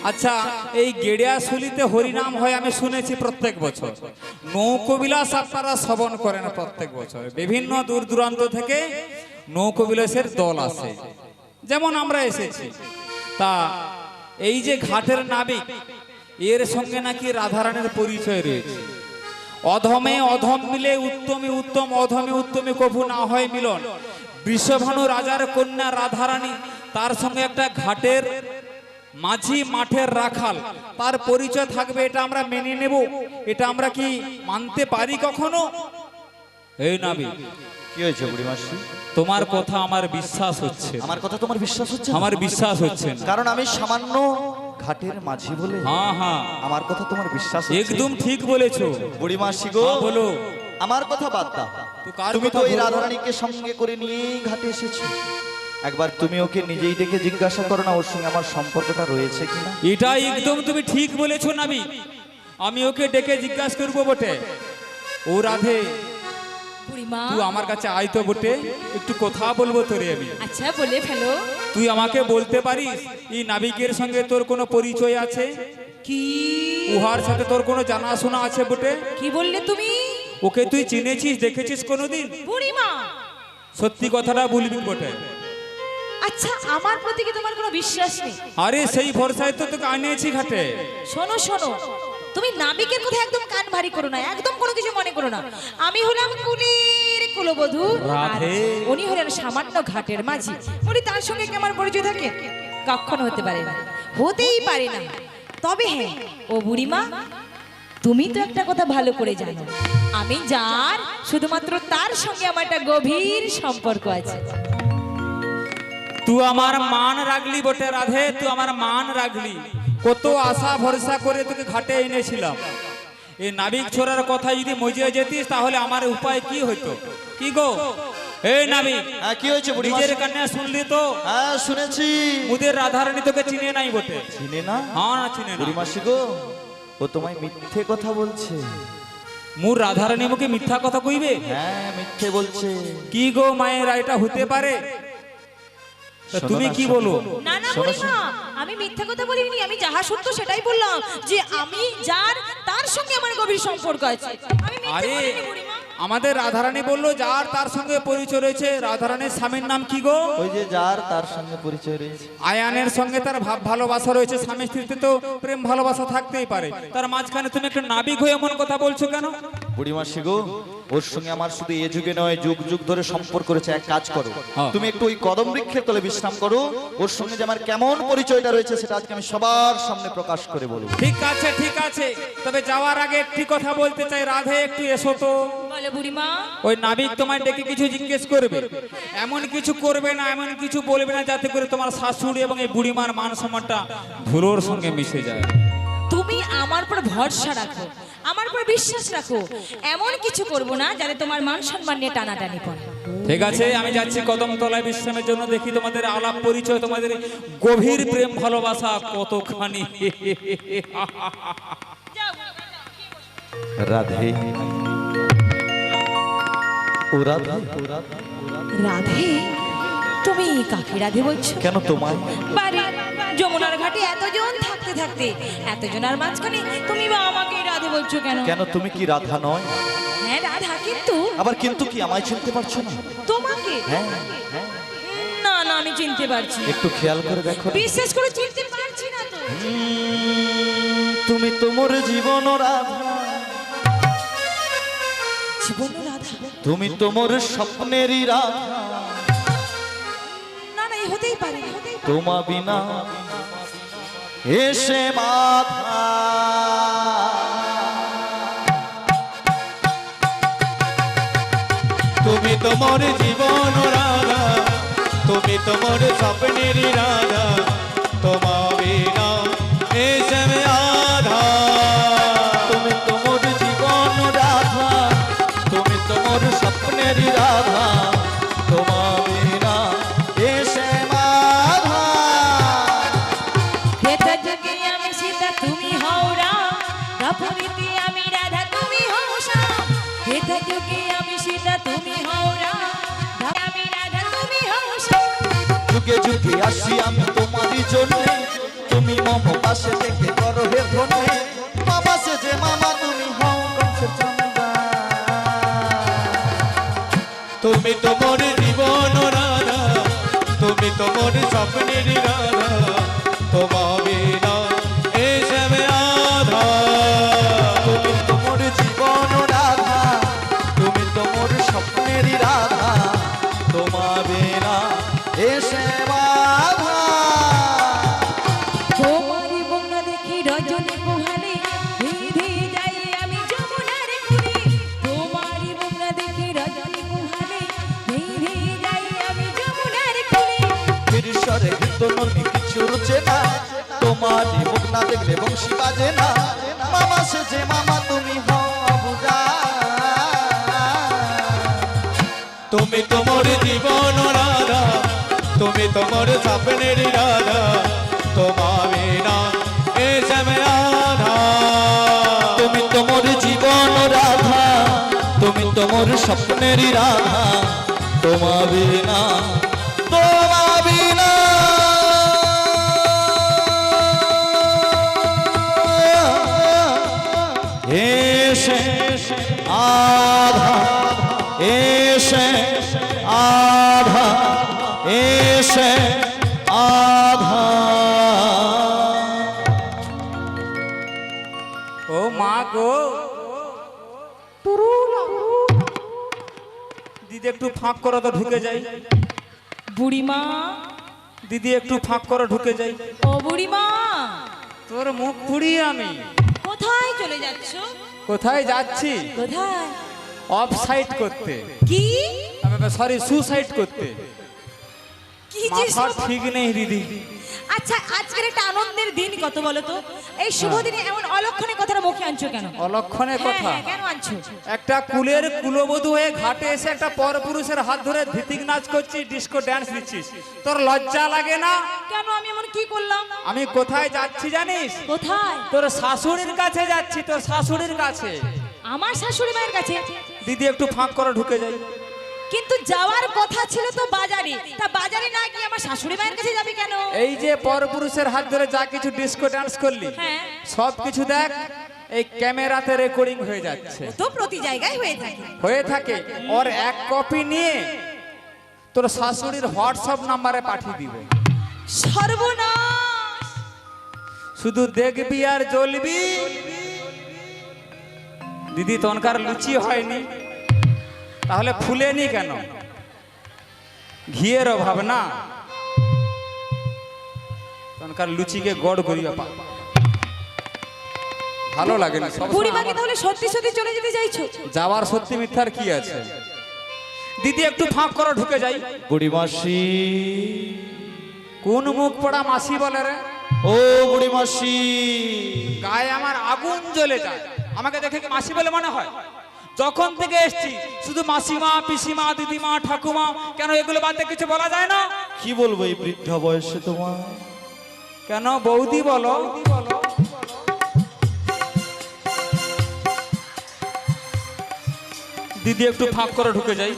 আচ্ছা, এই গেড়িয়া সুলিতে হরিনাম হয় আমি শুনেছি প্রত্যেক বছর। নৌকবিলাস আপনারা শ্রবণ করেন প্রত্যেক বছর, বিভিন্ন দূর দূরান্ত থেকে নৌকবিলাসের দল আসে, যেমন আমরা এসেছি। তা এই যে ঘাটের নাবিক, এর সঙ্গে নাকি রাধারানীর পরিচয় রয়েছে। অধমে অধম মিলে উত্তমে উত্তম, অধমে উত্তমে কভু না হয় মিলন। বৃষভানু রাজার কন্যা রাধারানী, তার সঙ্গে একটা ঘাটের মাঝি, মাঠের রাখাল, তার পরিচয় থাকবে, এটা আমরা মেনে নেব? এটা আমরা কি মানতে পারি কখনো? এই নাবি, কি হয়েছে বুড়িমাসি? তোমার কথা আমার বিশ্বাস হচ্ছে না। আমার কথা তোমার বিশ্বাস হচ্ছে না? আমার বিশ্বাস হচ্ছে না। কারণ আমি সামান্য ঘাটের মাঝি বলে হ্যাঁ হ্যাঁ, আমার কথা তোমার বিশ্বাস হচ্ছে? একদম ঠিক বলেছো। বুড়িমাসি গো, হ্যাঁ, বলো। আমার কথা বাদ দাও, তো কার তুমি তো কথা এই বলবো? রাধারানীকে সঙ্গে করে নিয়েই ঘাটে এসেছো। একবার তুমি ওকে নিজেই ডেকে জিজ্ঞাসা করো না ওর সঙ্গে আমার সম্পর্কটা রয়েছে কিনা। এটা একদম তুমি ঠিক বলেছো নাবি, আমি ওকে ডেকে জিজ্ঞাসা করবো বটে। ও রাধে, বুড়িমা, তুই আমার কাছে আয় তো বটে, একটু কথা বলবো তোরে আমি। আচ্ছা বলে ফেলো। তুই আমাকে বলতে পারিস এই নাবিকের সঙ্গে তোর কোনো পরিচয় আছে? কি? উহার সাথে তোর কোনো জানাশোনা আছে বটে? কি বললে তুমি? ওকে তুই চিনেছিস, দেখেছিস কোনোদিন? বুড়িমা, সত্যি কথাটা বলবি বটে। আচ্ছা আমার প্রতি কি তোমার কোনো বিশ্বাস নেই? আরে সেই ভরসায় তো তোকে আনিয়েছি ঘাটে। শোনো শোনো, তুমি নাবিকের কথা একদম কান ভারী করো না, একদম কোনো কিছু মনে করো না। আমি হলাম কুলির কুলবধূ আর রাধে। উনি হলেন সামান্য ঘাটের মাঝি। উনি তার সঙ্গে কেমন পরিচয় থাকে? কখনো হতে পারে না, হতেই পারে না। তবে হ্যাঁ, ও বুড়িমা, তুমি তো একটা কথা ভালো করে জানো, আমি যার শুধুমাত্র তার সঙ্গে আমার একটা গভীর সম্পর্ক আছে। তুই আমার মান রাখলি বটে রাধে, তুই আমার মান রাখলি। কত আশা ভরসা করে তোকে ঘাটে এনেছিলাম। এই নাবিক ছোড়ার কথা যদি মজিয়ে যেতিস তাহলে আমার উপায় কি হইতো? কি গো এই নাবিক, হ্যাঁ, কি হয়েছে বুড়িমা? নিজের কান্না শুনলি তো? হ্যাঁ, শুনেছি। মুদের রাধারানী তোকে চিনে নাই বটে। চিনে না? হ্যাঁ না, চিনে না। বুড়িমাসি গো, ও তোমায় মিথ্যে কথা বলছে। মুর রাধারানী মুখে মিথ্যা কথা কইবে? হ্যাঁ, মিথ্যে বলছে। কি গো মায়েরা, এটা হতে পারে? তা শোনো তুমি না, কি শোনো। বলো? না না বুড়িমা, আমি মিথ্যা কথা বলিনি। আমি যাহা সত্য সেটাই বললাম, যে আমি যার তার সঙ্গে আমার গভীর সম্পর্ক আছে। আমি মিথ্যে আরে বলিনি বুড়িমা। আমাদের রাধারানী বললো যার তার সঙ্গে পরিচয় রয়েছে। রাধারানীর স্বামীর নাম কি গো? ওই যে যার তার সঙ্গে পরিচয় রয়েছে। আয়ানের সঙ্গে তার ভাব ভালোবাসা রয়েছে। স্বামী স্ত্রীতে তো প্রেম ভালোবাসা থাকতেই পারে, তার মাঝখানে তুমি একটা নাবিক হয়ে এমন কথা বলছো কেন? বুড়িমাসি গো, ওর সঙ্গে আমার শুধু এ যুগে নয়, যুগ যুগ ধরে সম্পর্ক রয়েছে। এক কাজ করো, হ্যাঁ। তুমি একটু ওই কদম বৃক্ষের তলে বিশ্রাম করো। ওর সঙ্গে যে আমার কেমন পরিচয়টা রয়েছে সেটা আজকে আমি সবার সামনে প্রকাশ করে বলবো। ঠিক আছে ঠিক আছে, তবে যাওয়ার আগে একটি কথা বলতে চাই। রাধে, একটু এসো তো। বলে বুড়িমা। ওই নাবিক তোমায় ডেকে কিছু জিজ্ঞেস করবে। এমন কিছু করবে না, এমন কিছু বলবে না যাতে করে তোমার শাশুড়ি এবং এই বুড়িমার মান সম্মানটা ধুলোর সঙ্গে মিশে যায়। তুমি আমার উপর ভরসা রাখো, আমার উপর বিশ্বাস রাখো। এমন কিছু করব না যাতে তোমার মান সম্মান নিয়ে টানাটানি পড়ে। ঠিক আছে, আমি যাচ্ছি কদম তলায় বিশ্রামের জন্য। দেখি তোমাদের আলাপ পরিচয়, তোমাদের গভীর প্রেম ভালোবাসা কতখানি। রাধে, ও রাধে, রাধে? তুমি কাকে রাধে বলছো? কেন তোমায়? বাড়ি যমুনার ঘাটে এতজন থাকতে থাকতে এতজনের মাঝখানে তুমি বা আমাকে রাধে বলছো কেন? কেন তুমি কি রাধা নয়? হ্যাঁ রাধা, কিন্তু আবার কিন্তু কি, আমায় চিনতে পারছো না? তোমাকে হ্যাঁ, হ্যাঁ, না না, আমি চিনতে পারছি না। একটু খেয়াল করে দেখো। বিশ্বাস করে চিনতে পারছি না তো। তুমি তোমার জীবন রাধা, জীবন রাধা? তুমি তোমার স্বপ্নেরই রাধা। না না, এই হতেই পারে না, হতেই পারে। তোমা বিনা এসে মাধা, তুমি তোমার জীবন রাধা, তুমি তোমার স্বপ্নের রাধা, তোমা বিনা এসে আধা। তুমি তোমার জীবন রাধা, তুমি তোমার স্বপ্নের রাধা, তোমা বিনা এসে মাধা। হেতা যুগে আমি সীতা, তুমি হও রাম, দাপরিতে আমি রাধা, তুমি হও শ্যাম। হেতা যুগে আমি সীতা, তুমি হও রাম, আমি রাধা, তুমি হও শ্যাম। যুগে যুগে আসি আমি তোমারই জন্য, তুমি মম পাশে থেকে করো হে ধনে। মামা সে যে মামা, তুমি হও কংসের চন্দা। তুমি তোমার জীবন রাধা, তুমি তোমার স্বপ্নের রাধা, তোমা বিনা এসে আধা। তুমি তোমার জীবন রাধা, তুমি তোমার স্বপ্নের রাধা, তোমা বিনা এসে বাধা। তোমারই বন্যা দেখি রজনী পোহালে, ধীরে যাই আমি যমুনার কূলে। তোমারই বন্যা দেখি রজনী পোহালে, ধীরে যাই আমি যমুনার কূলে। ঈশ্বরে কীর্তনী কিছু রুচে না, তোমার মুখ না দেখলে বংশী বাজে না। মামা সে যে মামা, তুমি হও বুঝা। তুমি তোমার জীবন রাধা, তুমি তোমার স্বপ্নের রাধা, তোমা বিনা এসে আধা। তুমি তোমার জীবন রাধা, তুমি তোমার স্বপ্নের রাধা, তোমা বিনা, তোমা বিনা এসে আধা, এসে আধা, এসে আধা। ও মা গো, দিদি একটু ফাঁক করো তো ঢুকে যাই। বুড়িমা, দিদি একটু ফাঁক করো ঢুকে যাই। ও বুড়িমা, তোর মুখ পুড়িয়ে আমি কোথায় চলে যাচ্ছ? কোথায় যাচ্ছি? কোথায়? অফ সাইড করতে, কি সরি সুসাইড করতে। কি যে মাথা ঠিক নেই দিদি। আচ্ছা, আজকের একটা আনন্দের দিন কত বলো তো, এই শুভ দিনে এমন অলক্ষণে কথাটা মুখে আনছো কেন? অলক্ষণে হ্যাঁ, কথা? হ্যাঁ, কেন আনছো? একটা কুলের কুলবধূ হয়ে ঘাটে এসে একটা পরপুরুষের হাত ধরে ধিতিক নাচ করছিস, ডিস্কো ড্যান্স দিচ্ছিস, তোর লজ্জা লাগে না? কেন, আমি এমন কি করলাম? আমি কোথায় যাচ্ছি জানিস? কোথায়? তোর শাশুড়ির কাছে যাচ্ছি, তোর শাশুড়ির কাছে। আমার শাশুড়ি মায়ের কাছে? দিদি একটু ফাঁক করে ঢুকে যাই। কিন্তু যাওয়ার কথা ছিল তো বাজারে, তা বাজারে না গিয়ে আমার শাশুড়ি মায়ের কাছে যাবে কেন? এই যে পরপুরুষের হাত ধরে যা কিছু ডিস্কো ডান্স করলি, হ্যাঁ, সব কিছু দেখ এই ক্যামেরাতে রেকর্ডিং হয়ে যাচ্ছে। তো প্রতি জায়গায় হয়ে থাকে। ওর এক কপি নিয়ে তোর শাশুড়ির হোয়াটসঅ্যাপ নাম্বারে পাঠিয়ে দিব। সর্বনাশ! শুধু দেখবি আর জ্বলবি। দিদি তনকার লুচি হয়নি, তাহলে ফুলেনি কেন? ঘিয়ের অভাব না? তনকার লুচিকে গড় করিয়া পা ভালো লাগেনি। সব বুড়িমাকে তাহলে সত্যি সত্যি চলে যেতে চাইছো? যাওয়ার সত্যি মিথ্যার কি আছে? দিদি একটু ফাঁক করো ঢুকে যাই। বুড়ি মাসি, কোন মুখ পড়া মাসি বলে রে? ও বুড়ি মাসি, গায়ে আমার আগুন জ্বলে যায়। আমাকে দেখে কি মাসি বলে মনে হয়? যখন থেকে এসছি শুধু মাসিমা, পিসিমা, দিদিমা, ঠাকুমা, কেন এগুলো বাদে কিছু বলা যায় না? কি বলবো এই বৃদ্ধা বয়সে তোমার? কেন বৌদি বলো? দিদি একটু ফাঁক করে ঢুকে যাই।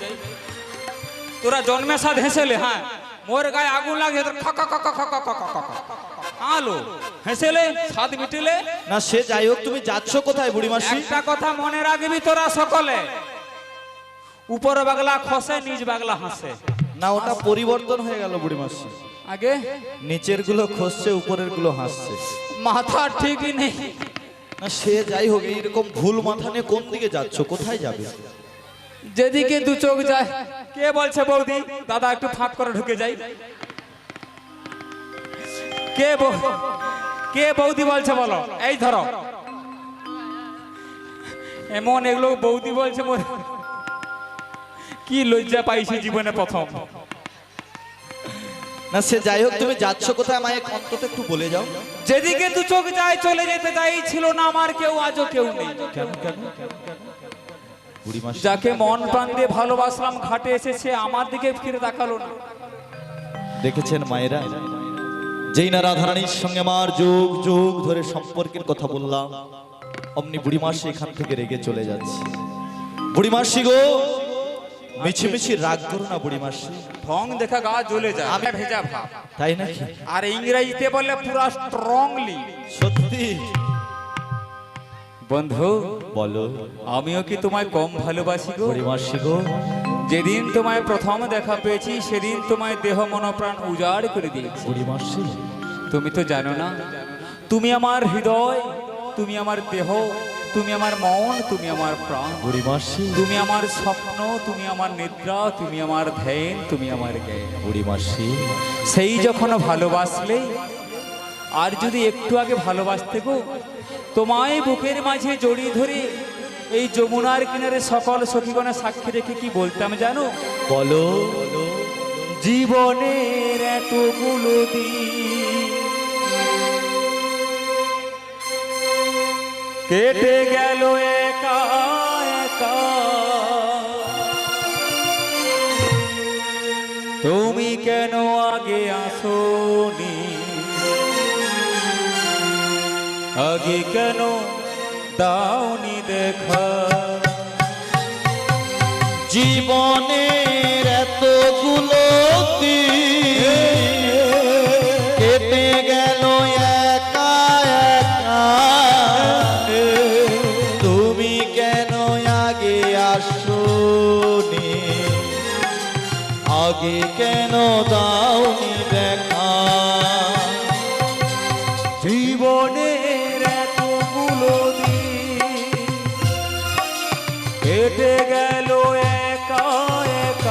তোরা জন্মের সাথে হেসেলে, হ্যাঁ মোর গায়ে আগুন লাগছে, তোর খা খা খা খা খা খা খা খা খা। আলো হেসেলে স্বাদ মিটেলে না, সে যাই হোক, তুমি যাচ্ছ কোথায় বুড়ি মাসি? একটা কথা মনে রাখবি তোরা সকলে, উপর বাগলা খসে, নিজ বাগলা হাসে। না, ওটা পরিবর্তন হয়ে গেল বুড়ি মাসি। আগে নিচের গুলো খসছে, উপরের গুলো হাসছে। মাথা ঠিকই নেই। না, সে যাই হোক, এইরকম ভুল মাথা নিয়ে কোন দিকে যাচ্ছ? কোথায় যাবে? যেদিকে দু চোখ যায়। কে বলছে বৌদি? দাদা একটু ফাঁক করে ঢুকে যাই। কে বৌদি বলছে বলো? এই ধরো, এমন এগুলো বৌদি বলছে, মোর কি লজ্জা পাইছি জীবনে প্রথম। না, সে যাই হোক, তুমি যাচ্ছ কোথায় আমায় অন্তত একটু বলে যাও। যেদিকে দু চোখ যায় চলে যেতে চাই, ছিল না আমার কেউ, আজও কেউ নেই। কেন কেন বুড়ি মাসি? যাকে মন প্রাণ দিয়ে ভালোবাসলাম ঘাটে এসেছে, আমার দিকে ফিরে তাকালো না। দেখেছেন মায়েরা, যেই না রাধারানীর সঙ্গে আমার যুগ যুগ ধরে সম্পর্কের কথা বললাম, অমনি বুড়ি মাসি এখান থেকে রেগে চলে যাচ্ছে। বুড়ি মাসি গো, মিছিমিছি রাগ করো না বুড়ি মাসি। ঢং দেখা গা জ্বলে যায়, আমি ভেজা ভাব। তাই নাকি? আর ইংরেজিতে বলে পুরা স্ট্রংলি। সত্যি? বন্ধু বলো, আমিও কি তোমায় কম ভালোবাসি গো? বুড়ি মাসি গো, যেদিন তোমায় প্রথম দেখা পেয়েছি সেদিন তোমায় দেহ মনপ্রাণ উজাড় করে দিয়েছি। বুড়ি মাসি, তুমি তো জানো না, তুমি আমার হৃদয়, তুমি আমার দেহ, তুমি আমার মন, তুমি আমার প্রাণ। বুড়ি মাসি, তুমি আমার স্বপ্ন, তুমি আমার নিদ্রা, তুমি আমার ধ্যান, তুমি আমার জ্ঞান। বুড়ি মাসি, সেই যখন ভালোবাসলে, আর যদি একটু আগে ভালোবাসতে গো, তোমায় বুকের মাঝে জড়িয়ে ধরে এই যমুনার কিনারে সকল সখীগণের সাক্ষী রেখে কি বলতাম জানো? বলো। জীবনের এতগুলো দিন কেটে গেল একা একা, তুমি কেন আগে আসোনি? আগে কেন দাওনি দেখা? জীবনের এতগুলো দিন কেটে গেল একা একা, তুমি কেন আগে আসোনি? আগে কেন দাওনি দেখা? জীবনের এতগুলো দিন কেটে গেল একা একা,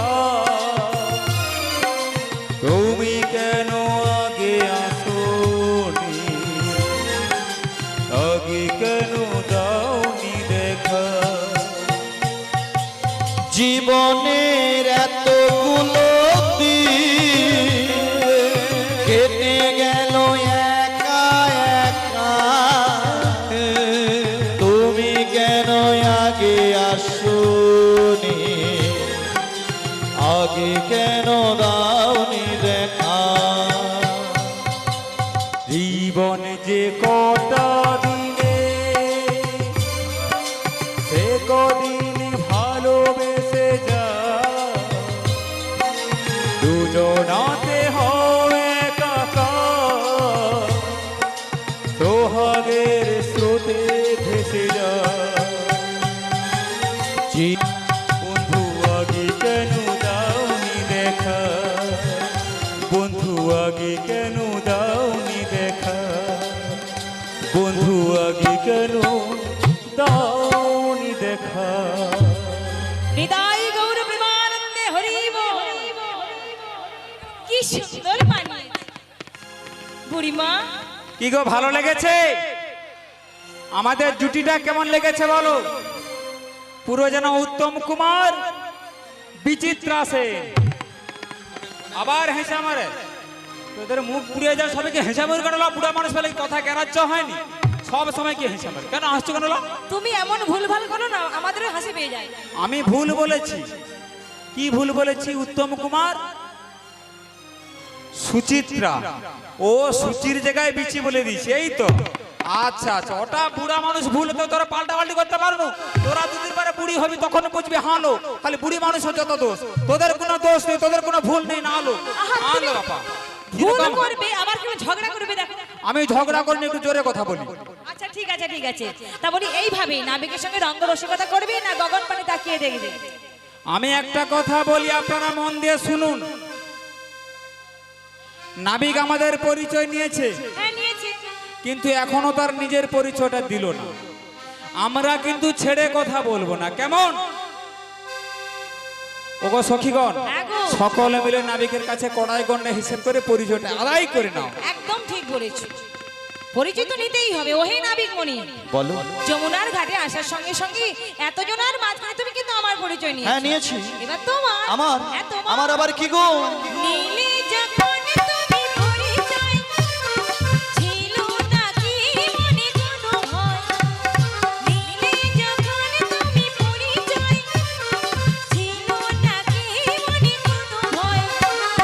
দুজনাতে হয় একাকার, সোহাগের স্রোতে ভেসে যায়। বন্ধু আগে কেন দাওনি দেখা, বন্ধু আগে কেন দাওনি দেখা, বন্ধু আগে কেন দাওনি দেখা। হৃদয় গৌর প্রেমানন্দে হরিব। কি সুন্দর বানিয়েছে বুড়িমা। কি গো ভালো লেগেছে? আমাদের জুটিটা কেমন লেগেছে বলো? পুরো যেন উত্তম কুমার বিচিত্রা সেন। আবার হেসে মারে, তোদের মুখ পুড়িয়ে যায়, সবাইকে হেসে মারি কেন? বুড়া মানুষ ফেলে কথা গ্যারাজ্য হয়নি, সব সময় কি হেসে মারে কেন? হাসছো কেন? তুমি এমন ভুলভাল করো না, আমাদেরও হাসি পেয়ে যায়। আমি ভুল বলেছি? কি ভুল বলেছি? উত্তম কুমার সুচিত্রা, ও সুচির জায়গায় বিচি বলে দিয়েছি, এই তো। আচ্ছা আচ্ছা, ওটা বুড়া মানুষ ভুল হতো, তোরা পাল্টাপাল্টি করতে পারবো? তোরা দুদিন পরে বুড়ি হবি, তখন বুঝবি হালো খালি বুড়ি মানুষ যত দোষ, তোদের কোনো দোষ নেই, তোদের কোনো ভুল নেই। না আলো আলো বাপা, ভুল করবে আবার কেউ ঝগড়া করবে। দেখো আমি ঝগড়া করিনি, একটু জোরে কথা বলি। আচ্ছা ঠিক আছে ঠিক আছে, তা বলি এইভাবে নাবিকের সঙ্গে রঙ্গ রসিকতা করবি না গগন পানে তাকিয়ে দেখবে? আমি একটা কথা বলি, আপনারা মন দিয়ে শুনুন। নাবিক আমাদের পরিচয় নিয়েছে, হ্যাঁ নিয়েছি, কিন্তু এখনো তার নিজের পরিচয়টা দিল না। আমরা কিন্তু ছেড়ে কথা বলবো না, কেমন? ওগো সখীগণ, সকলে মিলে নাবিকের কাছে কড়াই গন্ডা হিসেব করে পরিচয়টা আদায় করে নাও। একদম ঠিক বলেছো, পরিচয় তো নিতেই হবে। ওহে নাবিক মনি, বলো। যমুনার ঘাটে আসার সঙ্গে সঙ্গে এতজনের মাঝখানে তুমি কিন্তু আমার পরিচয় নিয়েছো। হ্যাঁ নিয়েছি। এবার তোমার আমার হ্যাঁ, তোমার। আমার আবার কি গো? নীলে যখন তুমি পরিচয় ছিল না কি মনে কোনো ভয়, নীলে যখন তুমি পরিচয় ছিল না কি মনে কোনো ভয়,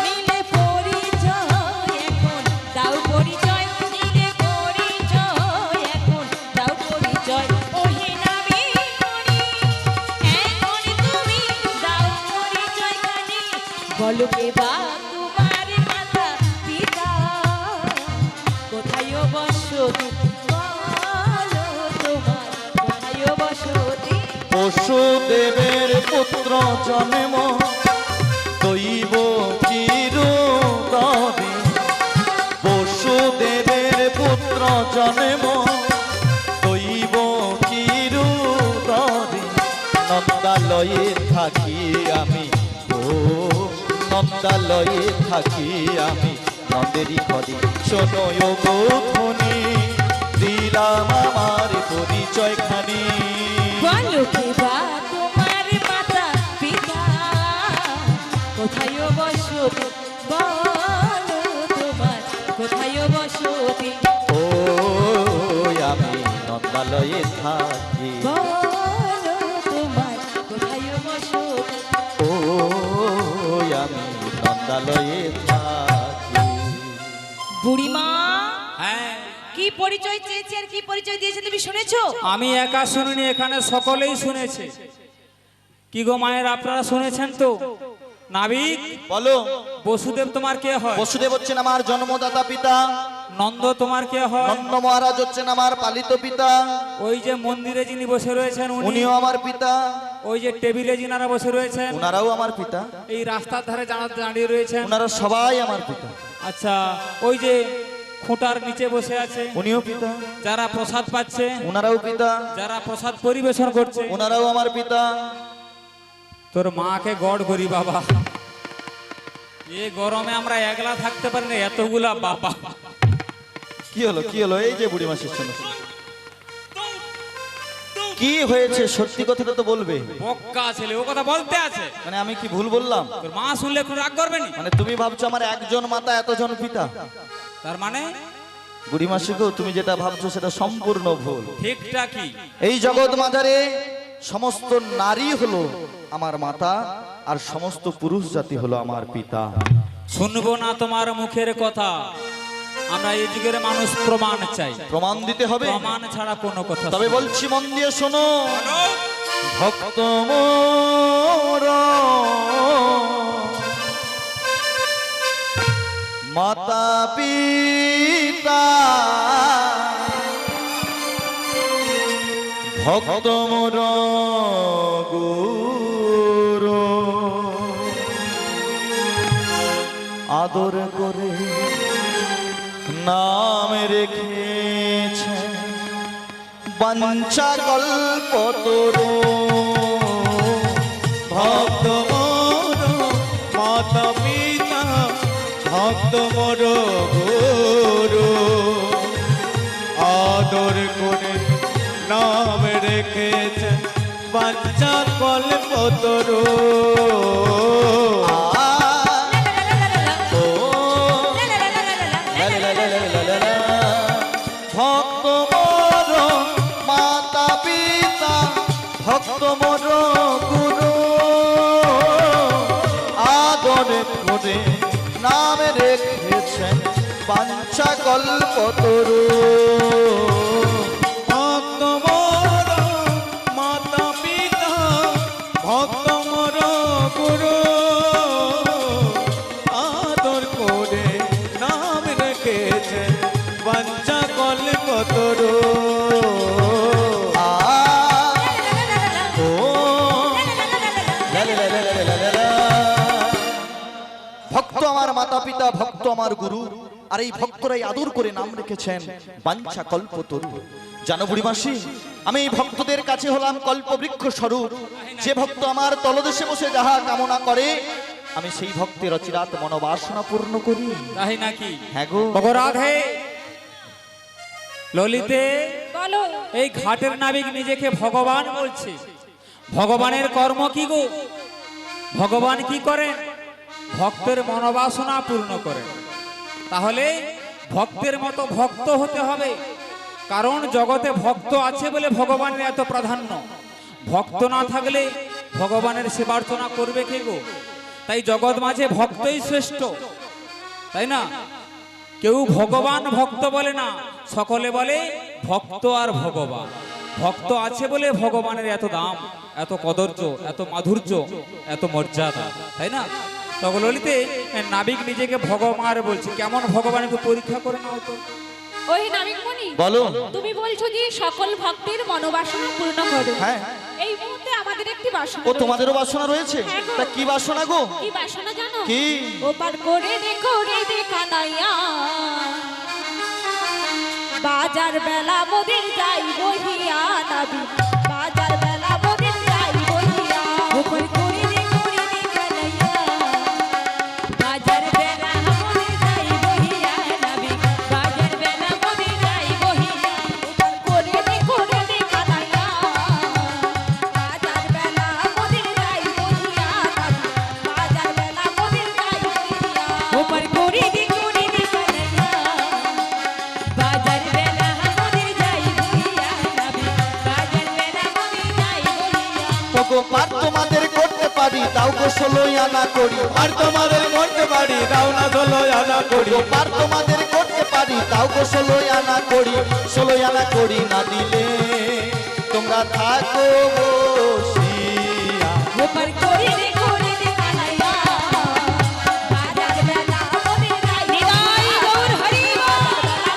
নীলে পরিচয় এখন দাও পরিচয়, নীলে পরিচয় এখন দাও পরিচয়। ওহে নাবিক মনি, এখন তুমি দাও পরিচয় কানে, বলো কে বা তোমার মাতা পিতা, কোথায় বসতি, বলো তোমার কোথায় বসতি। পশুদেবের পুত্র জন্ম দৈব চিরতরে, বসুদেবের পুত্র জন্ম দৈব চিরতরে, নন্দালয়ে থাকি আমি, ও নন্দালয়ে থাকি আমি, নন্দেরই ঘরে শোনো গো ধ্বনি, দিলাম আমার পরিচয় খানি। বলো কে বা তোমার মাতা পিতা, কোথায় বসতি, বলো তোমার কোথায় বসতি। ও আমি নন্দালয়ে থাকি, বলো তোমার কোথায় বসতি। ও আমি নন্দালয়ে থাকি। বুড়িমা হ্যাঁ, কি পরিচয় চেয়েছে আর কি পরিচয় দিয়েছে তুমি শুনেছো? আমি একা শুনিনি, এখানে সকলেই শুনেছে। কি গো মায়ের, আপনারা শুনেছেন তো? নাবিক, বলো। বসুদেব তোমার কে হয়? বসুদেব হচ্ছেন আমার জন্মদাতা পিতা, নন্দ তোমার কে হয়? নন্দ মহারাজ হচ্ছেন আমার পালিত পিতা, ওই যে মন্দিরে যিনি বসে রয়েছেন উনি, উনিও আমার পিতা, ওই যে টেবিলে যিনারা বসে রয়েছেন, ওনারাও আমার পিতা, এই রাস্তার ধারে যারা দাঁড়িয়ে রয়েছেন, ওনারা সবাই আমার পিতা। আচ্ছা, ওই যে খুঁটার নিচে বসে আছে, উনিও পিতা, যারা প্রসাদ পাচ্ছে, ওনারাও পিতা, যারা প্রসাদ পরিবেশন করছে, ওনারাও আমার পিতা। তোর মাকে গড় করি বাবা, এই গরমে আমরা একলা থাকতে পারি না, এতগুলা বাবা। কি হলো কি হলো? এই যে বুড়ি মাসির শোনো, কি হয়েছে সত্যি কথাটা তো বলবে। বক্কা ছেলে, ও কথা বলতে আছে। মানে আমি কি ভুল বললাম? তোর মা শুনলে একটু রাগ করবে নি? মানে তুমি ভাবছো আমার একজন মাতা এতজন পিতা? তার মানে বুড়ি মাসি গো, তুমি যেটা ভাবছো সেটা সম্পূর্ণ ভুল। ঠিকটা কি? এই জগৎ মাঝারে সমস্ত নারী হলো আমার মাতা, আর সমস্ত পুরুষ জাতি হলো আমার পিতা। শুনবো না তোমার মুখের কথা, আমরা এই যুগের মানুষ প্রমাণ চাই। প্রমাণ দিতে হবে, প্রমাণ ছাড়া কোনো কথা। তবে বলছি মন দিয়ে শোনো, ভক্ত মোর মাতা পিতা ভক্ত মোর গুরু আদর করে নাম রেখেছে বাঞ্ছা কল্পতরু ভক্ত মোর মাতা পিতা ভক্ত মোর গুরু আদর করে নাম রেখেছে বাঞ্ছা কল্পতরু ভক্ত মোর মাতা পিতা ভক্ত মোর গুরু আদর করে নাম রেখেছেন বাঞ্ছা কল্পতরু ভক্ত মোর মাতা পিতা ভক্ত মোর গুরু আদর করে নাম রেখেছেন বাঞ্ছা কল্পতরু ভক্ত আমার মাতা পিতা ভক্ত আমার গুরু আর এই ভক্তরাই আদর করে নাম রেখেছেন বাঞ্ছা কল্পতরু। জানো বুড়ি মাসি, আমি এই ভক্তদের কাছে হলাম কল্পবৃক্ষ স্বরূপ। যে ভক্ত আমার তলদেশে বসে যাহা কামনা করে আমি সেই ভক্তের অচিরাত মনোবাসনা পূর্ণ করি। তাই নাকি? হ্যাঁ গো। রাধে ললিতে, বলো এই ঘাটের নাবিক নিজেকে ভগবান বলছে। ভগবানের কর্ম কি গো? ভগবান কি করেন? ভক্তের মনোবাসনা পূর্ণ করেন। তাহলে ভক্তের মতো ভক্ত হতে হবে, কারণ জগতে ভক্ত আছে বলে ভগবানের এত প্রাধান্য। ভক্ত না থাকলে ভগবানের সেবার্চনা করবে কে গো? তাই জগৎ মাঝে ভক্তই শ্রেষ্ঠ, তাই না? কেউ ভগবান ভক্ত বলে না, সকলে বলে ভক্ত আর ভগবান। ভক্ত আছে বলে ভগবানের এত দাম, এত কদর্য, এত মাধুর্য, এত মর্যাদা, তাই না? তখন ললিতে নাবিক নিজেকে ভগবান বলছে। কেমন ভগবান একটু পরীক্ষা করে নাও তো। ওই নাবিকমণি, বলো। তুমি বলছো যে সকল ভক্তের মনোবাসনা পূর্ণ করো। হ্যাঁ। এই মুহূর্তে আমাদের একটি বাসনা ও রয়েছে। তোমাদেরও বাসনা রয়েছে? হ্যাঁ গো। তা কি বাসনা গো? কি বাসনা জানো? কি? ওপার করে রে কানাইয়া, বাজার বেলা মোদের যাই বহিয়া নাবি, বাজার বেলা মোদের যাই বহিয়া। ওপার করে রে কানাইয়া, বাজার বেলা মোদের যাই বহিয়া নাবি, বাজার বেলা মোদের যাই বহিয়া। ওপার করে রে কানাইয়া, বাজার বেলা মোদের যাই বহিয়া নাবি, বাজার বেলা মোদের যাই বহিয়া। ওপার করে রে কানাইয়া, বাজার বেলা মোদের যাই বহিয়া নাবি, বাজার বেলা মোদের যাই বহিয়া। ওগো পার তোমাদের করতে পারি তাও গো 16 আনা করি। আর তোমাদের করতে পারি দাও না 16 আনা করি। ওগো পার তোমাদের করতে পারি তাও গো 16 আনা করি। 16 আনা করি না দিলে তোমরা থাকো বসিয়া। ওপার করে রে কানাইয়া, বাজার বেলা মোদের যাই নিদাই গৌর হরি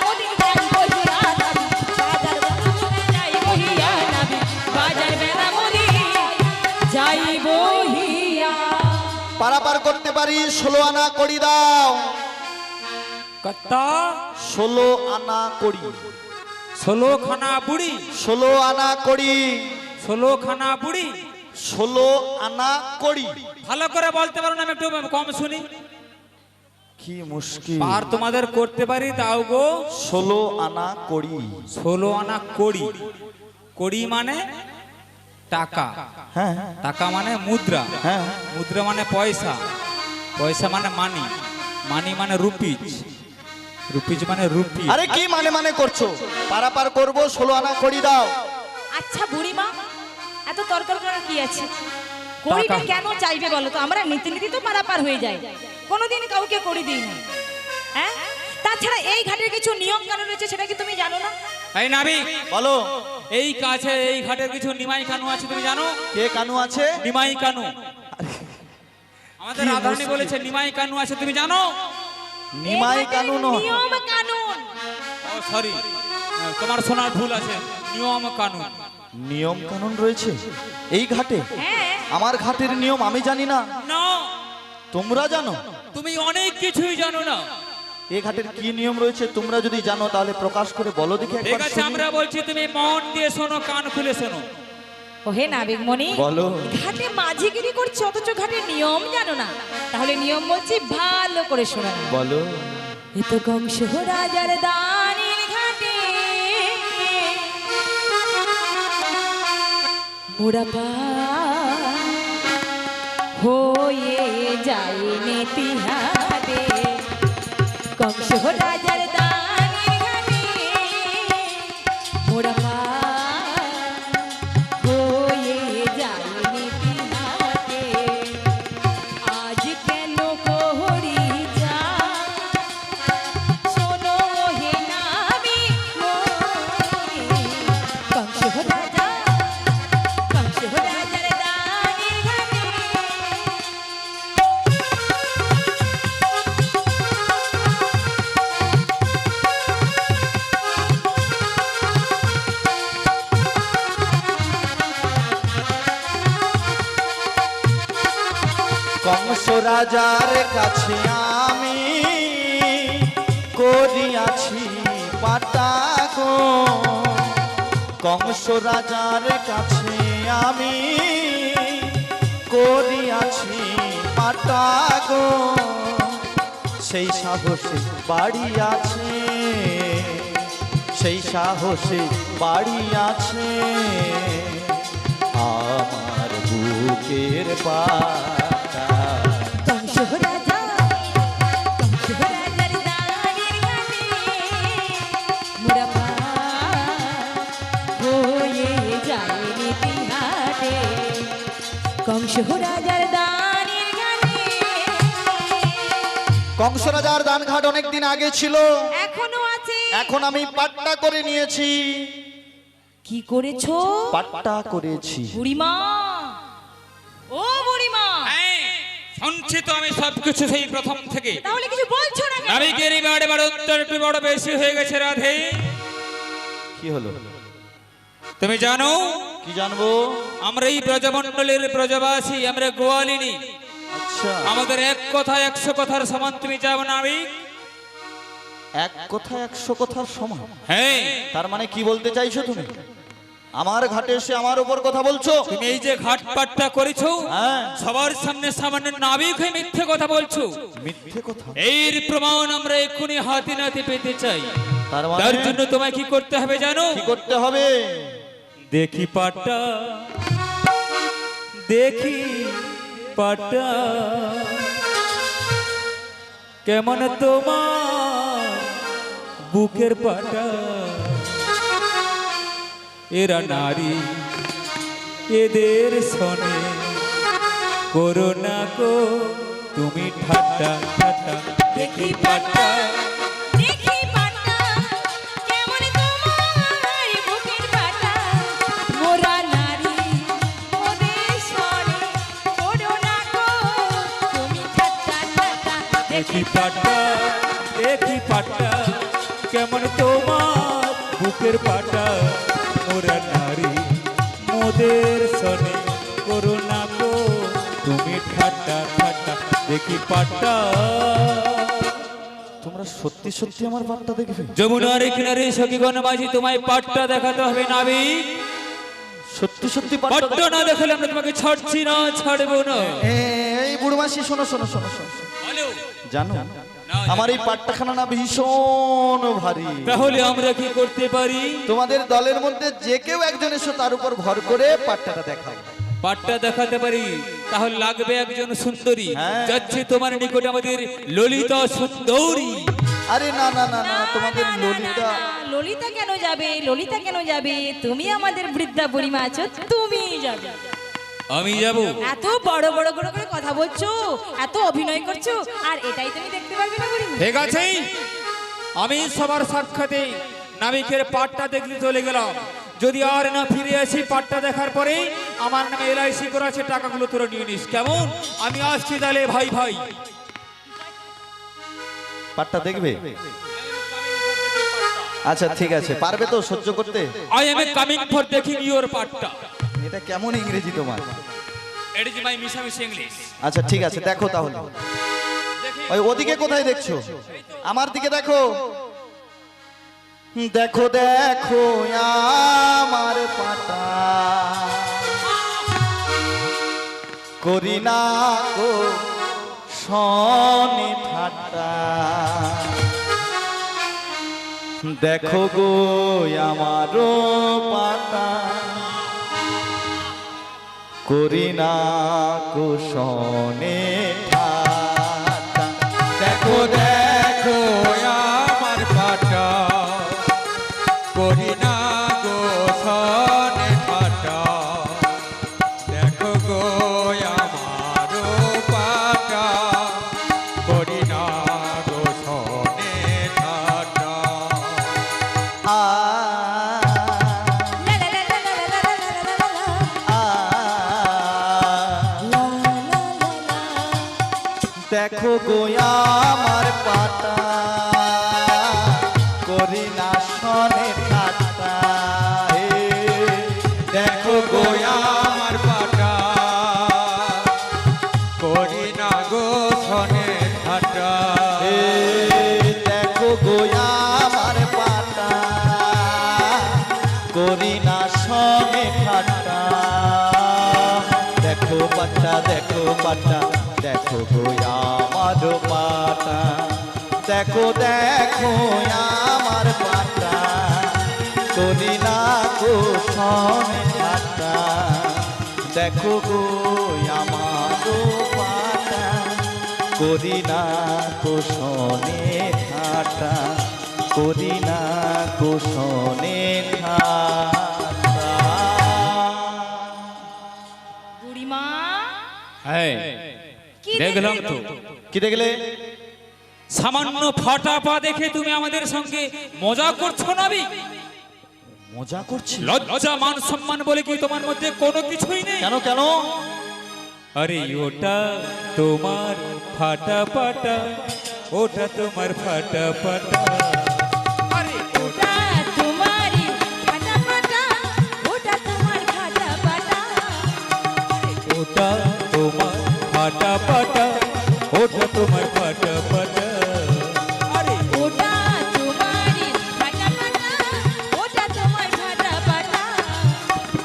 মোদের যাই বহিয়া নাবি, বাজার বেলা মোদের যাই বহিয়া নাবি, বাজার বেলা মোদের যাই বহিয়া। পারাপার করতে পারি 16 আনা করি দাও। কর্তা 16 আনা করি। 16 খানা বুড়ি, 16 আনা করি। 16 খানা বুড়ি। 16 আনা করি। ভালো করে বলতে পারো না, আমি একটু কম শুনি। কি মুশকিল। পার তোমাদের করতে পারি তাও গো 16 আনা করি। 16 আনা কড়ি। কড়ি মানে টাকা, হ্যাঁ টাকা মানে মুদ্রা, হ্যাঁ। মুদ্রা মানে পয়সা, পয়সা মানে মানি, মানি মানে রুপিজ, রুপিজ মানে রুপি। আরে কি মানে মানে করছো? পারাপার করবো 16 আনা করি দাও। আচ্ছা বুড়িমা, এত তর্ক করার কি আছে? কড়িটা কেন চাইবে বলো তো? আমরা নীতি নীতি তো পারাপার হয়ে যায়, কোনোদিন কাউকে করি দিই না। হ্যাঁ, তাছাড়া এই ঘাটের কিছু নিয়ম কানুন রয়েছে, সেটা কি তুমি জানো না? এই নাবি বলো। এই কাছে এই ঘাটের কিছু নিমাই কানু আছে, তুমি জানো? কে কানু আছে? নিমাই কানু। আমাদের রাধারানী বলেছে নিমাই কানু আছে, তুমি জানো? নিমাই এ ঘাটের কানুন হয়। নিয়ম কানুন। ও সরি, তোমার শোনার ভুল আছে, নিয়ম কানুন। নিয়ম কানুন রয়েছে এই ঘাটে? হ্যাঁ, আমার ঘাটের নিয়ম আমি জানি না, না, তোমরা জানো? তুমি অনেক কিছুই জানো না। এই ঘাটের কি নিয়ম রয়েছে তোমরা যদি জানো তাহলে প্রকাশ করে বলো দেখি ঠিক একবার আছে, শুনি। আমরা বলছি তুমি মন দিয়ে শোনো, কান খুলে শোনো। ও হে নাবিকমণি, বলো। ঘাটে মাঝিগিরি করছে অথচ ঘাটের নিয়ম জানো না? তাহলে নিয়ম বলছি, ভালো করে শোনো। বলো। এ তো কংস রাজার দানের ঘাটে মোরা পা হয়ে যায় নেতিহারে। কংস রাজার দানের ঘাটে মোরা পা হয়ে যায় নেতিহারে। আজ কেন কোহরি যা শোনো হে নামি মোরে। কংস রাজা, কংস রাজার দানের ঘাটে কংস রাজার কাছে আমি করিয়াছি পাটাগো, কংস রাজার কাছে আমি করিয়াছি পাটাগো। সেই সাহসে বাড়ি আছে, সেই সাহসে বাড়ি আছে আমার বুকের পাটা। কংস রাজা, কংস রাজার দানের ঘাটে মোরা পা হয়ে যায় নেতিহারে। কংস রাজার দানের ঘাটে কংস রাজার দানঘাট অনেক দিন আগে ছিল, এখনো আছে। এখন আমি পাট্টা করে নিয়েছি। কি করেছো? পাট্টা করেছি। বুড়িমা, ও বুড়িমা, হ্যাঁ, শুনছি তো আমি সবকিছু সেই প্রথম থেকে। তাহলে কিছু বলছো না কেন? নাবিকের এবারে বড় উত্তর একটু বড় বেশি হয়ে গেছে রাধে। কি হলো? তুমি জানো কি জানবো? আমরা এই ব্রজমণ্ডলের ব্রজবাসী, আমরা গোয়ালিনী। আচ্ছা, আমাদের এক কথা 100 কথার সমান, তুমি যাও নাবিক। এক কথা 100 কথার সমান। হ্যাঁ, তার মানে কি বলতে চাইছো তুমি? আমার ঘাটে এসে আমার উপর কথা বলছো? তুমি এই যে ঘাটপাটটা করেছো, হ্যাঁ, সবার সামনে সামান্য নাবিক হয়ে মিথ্যে কথা বলছো। মিথ্যে কথা। এর প্রমাণ আমরা এক্ষুনি হাতে নাতে পেতে চাই। তার মানে তার জন্য তোমায় কি করতে হবে জানো? কি করতে হবে? দেখি পাটা, দেখি পাটা, কেমন তোমার বুকের পাটা। এরা নারী, এদের শোনে করো না গো তুমি ঠাট্টা ঠাট্টা। দেখি পাটা, দেখি পাটা, কেমন তোমার বুকের পাটা। মোরা নারী, ওদের স্বরে করো না গো তুমি ঠাট্টা ঠাট্টা। দেখি পাটা, দেখি পাটা, কেমন তোমার বুকের পাটা। মোরা নারী, মোদের শোনে করো না গো তুমি ঠাট্টা ঠাট্টা। দেখি পাটা। তোমরা সত্যি সত্যি আমার পাট্টা দেখবে? যমুনার কিনারে সখীগণ মাঝি, তোমায় পাটটা দেখাতে হবে নাবিক। সত্যি সত্যি পাট্টা পাটটা না দেখালে আমরা তোমাকে ছাড়ছি না, ছাড়বো না। এই বুড়মাসি, শোনো শোনো শোনো শোনো শোনো। বলো। জানো না, আমার এই পাট্টাখানা না ভীষণ ভারী। তাহলে আমরা কি করতে পারি? তোমাদের দলের মধ্যে যে কেউ একজন এসো, তার উপর ভর করে পাট্টাটা দেখাও। পাটটা দেখাতে পারি, তাহলে লাগবে একজন সুন্দরী। হ্যাঁ। যাচ্ছে তোমার নিকটে আমাদের ললিতা সুন্দরী। আরে না না না না, না, তোমাদের না, না, ললিতা। না, না, ললিতা কেন যাবে? ললিতা কেন যাবে? তুমি আমাদের বৃদ্ধা বুড়িমা আছো, তুমি যাবে। আমি যাব? এত বড় বড় করে করে কথা বলছো, এত অভিনয় করছো, আর এটাই তুমি দেখতে পারবে না বুড়িমা? ঠিক আছে, আমি সবার সাক্ষাতে নাবিকের পাটটা দেখলে চলে গেলাম। যদি আর না ফিরে আসি পাটটা দেখার পরে, আমার নামে LIC করা আছে, টাকাগুলো তোরা নিয়ে নিস, কেমন? আমি আসছি তাহলে ভাই ভাই। পাটটা দেখবে? আচ্ছা ঠিক আছে, পারবে তো সহ্য করতে? I am coming for taking your পার্টটা। এটা কেমন ইংরেজি তোমার? ইট ইজ মাই মিশামিশি ইংলিশ। আচ্ছা ঠিক আছে, দেখো তাহলে। ওই ওদিকে কোথায় দেখছো? আমার দিকে দেখো। দেখো দেখো আমার পাটা, করি না গো সনে ঠাট্টা। দেখো গো আমার পাটা, করি না গো সনে ঠাট্টা। দেখো দেখো আমার পাটা, করি না গো সনে ঠাট্টা। দেখো গো আমার পাটা, করি না গো সনে ঠাট্টা। আ লা লা লা লা লা লা লা লা লা লা লা। আ লা লা লা লা। দেখো গো আমার পাটা, করি না সনে ঠাট্টা। হে দেখো গো আমার পাটা, করি না গো সনে ঠাট্টা। হে দেখো গো আমার পাটা, করি না সনে ঠাট্টা। দেখো পাটা, দেখো পাটা, দেখো গো আমার পাটা। দেখো দেখো আমার পাটা, করি না গো সনে ঠাট্টা। দেখো গো আমার পাটা, করি না গো সনে ঠাট্টা। করি না গো সনে ঠাট্টা। বুড়িমা, হ্যাঁ কি দেখলাম দেখলে? তো। কি দেখলে? সামান্য ফাটা পা দেখে তুমি আমাদের সঙ্গে মজা করছো নাবি? মজা করছি? লজ্জা মান সম্মান বলে কি তোমার মধ্যে কোনো কিছুই নেই? কেন কেন? আরে ওটা তোমার ফাটা পাটা, ওটা তোমার ফাটা পাটা। আরে ওটা তোমারই ফাটা ফাটা, ওটা তোমার ফাটা ফাটা। ওটা তোমার ফাটা পাটা, ওটা তোমার ফাটা পাটা। আরে ওটা তোমারই ফাটা ফাটা, ওটা তোমার ফাটা ফাটা।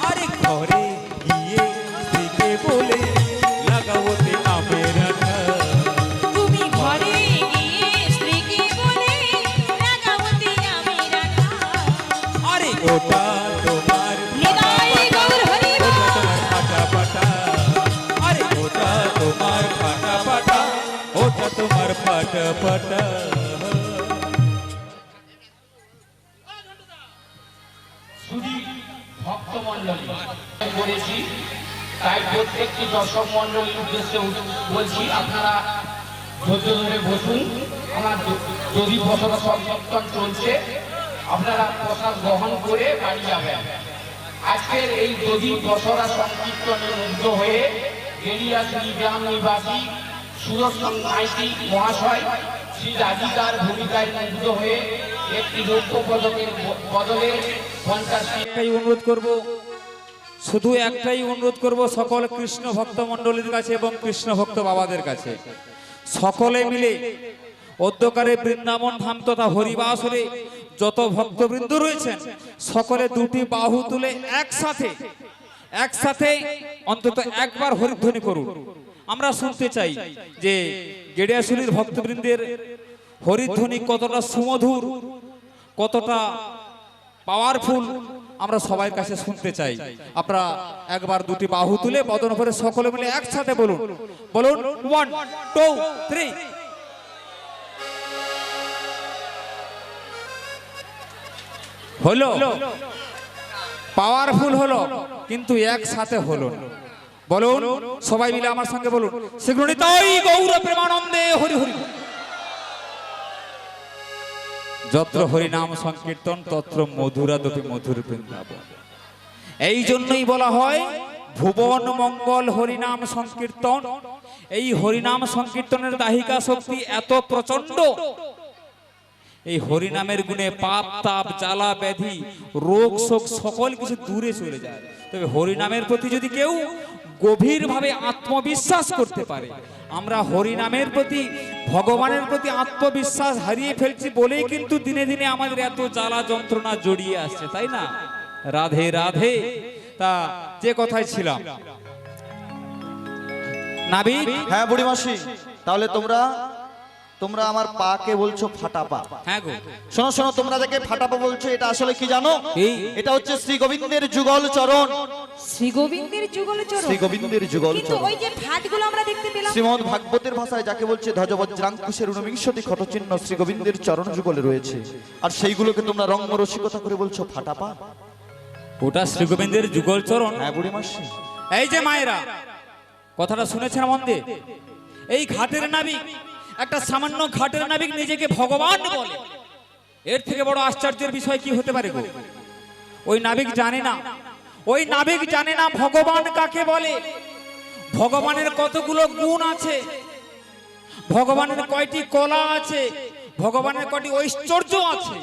আরে ঘরে গিয়ে স্ত্রীকে বলে লাগাওতে আমের আঠা। তুমি ঘরে গিয়ে স্ত্রীকে বলে রাগাবতী আমি রাখা। আরে ওটা তোমার নিতাই গৌর হরি বল। ওটা তোমার ফাটা পাটা। আরে ওটা তোমার ফাটা পাটা, ওটা তোমার ফাটা পাটা। শুধু ভক্তমণ্ডলী বলেছি, তাই প্রত্যেকটি দর্শক মণ্ডলীর উদ্দেশ্যে বলছি, আপনারা ধৈর্য ধরে বসুন। আমার যদি বছর সংকীর্তন চলছে, আপনারা প্রসাদ গ্রহণ করে বাড়ি যাবেন। আজকের এই যদি দশরা সংকীর্তনে মুগ্ধ হয়ে গেরিয়াশ্রী গ্রাম নিবাসী সুদর্শন মাইতি মহাশয় শ্রী রাধিকার ভূমিকায় মুগ্ধ হয়ে একটি রৌপ্য পদকের বদলে 50টি একটাই অনুরোধ করব, শুধু একটাই অনুরোধ করব সকল কৃষ্ণ ভক্ত মণ্ডলীর কাছে এবং কৃষ্ণ ভক্ত বাবাদের কাছে, সকলে মিলে অধ্যকারে বৃন্দাবন ধাম তথা হরিবাসরে যত ভক্তবৃন্দ রয়েছেন সকলে দুটি বাহু তুলে একসাথে অন্তত একবার হরিধ্বনি করুন। আমরা শুনতে চাই যে গেড়িয়াশুলির ভক্তবৃন্দের হরিধ্বনি কতটা সুমধুর, কতটা পাওয়ারফুল, আমরা সবার কাছে শুনতে চাই। আপনারা একবার দুটি বাহু তুলে বদন ভরে সকলে মিলে একসাথে বলুন, বলুন 1 2 3। হলো, পাওয়ারফুল হলো, কিন্তু একসাথে হলো না। বলুন সবাই মিলে আমার সঙ্গে বলুন, শ্রীগুণিতাই গৌর প্রেমানন্দে হরি হরি। যত্র হরিনাম সংকীর্তন তত্র মধুরাদপি মধুর বৃন্দাবন। এই জন্যই বলা হয় ভুবন মঙ্গল হরিনাম সংকীর্তন। এই হরিনাম সংকীর্তনের দাহিকা শক্তি এত প্রচন্ড এই হরিনামের গুণে পাপ তাপ জ্বালা ব্যাধি রোগ শোক সকল কিছু দূরে চলে যায়। তবে হরিনামের প্রতি যদি কেউ গভীরভাবে আত্মবিশ্বাস করতে পারে, আমরা হরিনামের প্রতি ভগবানের প্রতি আত্মবিশ্বাস হারিয়ে ফেলছি বলেই কিন্তু দিনে দিনে আমাদের এত জ্বালা যন্ত্রণা জড়িয়ে আসছে, তাই না? রাধে রাধে। তা যে কথায় ছিলাম, নাবিক। হ্যাঁ বুড়িমাসি, তাহলে তোমরা আমার পাকে বলছো ফাটা পা। হ্যাঁ গো, শোনো শোনো, তোমরা যাকে ফাটা পা বলছো এটা আসলে কি জানো? কি? এটা হচ্ছে শ্রী গোবিন্দের যুগল চরণ। শ্রী গোবিন্দের যুগল চরণ। শ্রী গোবিন্দের যুগল কিন্তু চরণ। ওই যে ফাটগুলো আমরা দেখতে পেলাম, শ্রীমদ ভাগবতের ভাষায় যাকে বলছে ধ্বজবজ্রাঙ্কুশের 49টি ক্ষতচিহ্ন শ্রী গোবিন্দের চরণ যুগলে রয়েছে, আর সেইগুলোকে তোমরা রঙ্গ রসিকতা করে বলছো ফাটা পা। ওটা শ্রী গোবিন্দের যুগল চরণ। হ্যাঁ বুড়িমাসি। এই যে মায়েরা, কথাটা শুনেছেন মন দিয়ে? এই ঘাটের নাবিক, একটা সামান্য ঘাটের নাবিক নিজেকে ভগবান বলে, এর থেকে বড় আশ্চর্যের বিষয় কি হতে পারে গো? ওই নাবিক জানে না, ওই নাবিক জানে না ভগবান কাকে বলে, ভগবানের কতগুলো গুণ আছে, ভগবানের কয়টি কলা আছে, ভগবানের কয়টি ঐশ্বর্য আছে।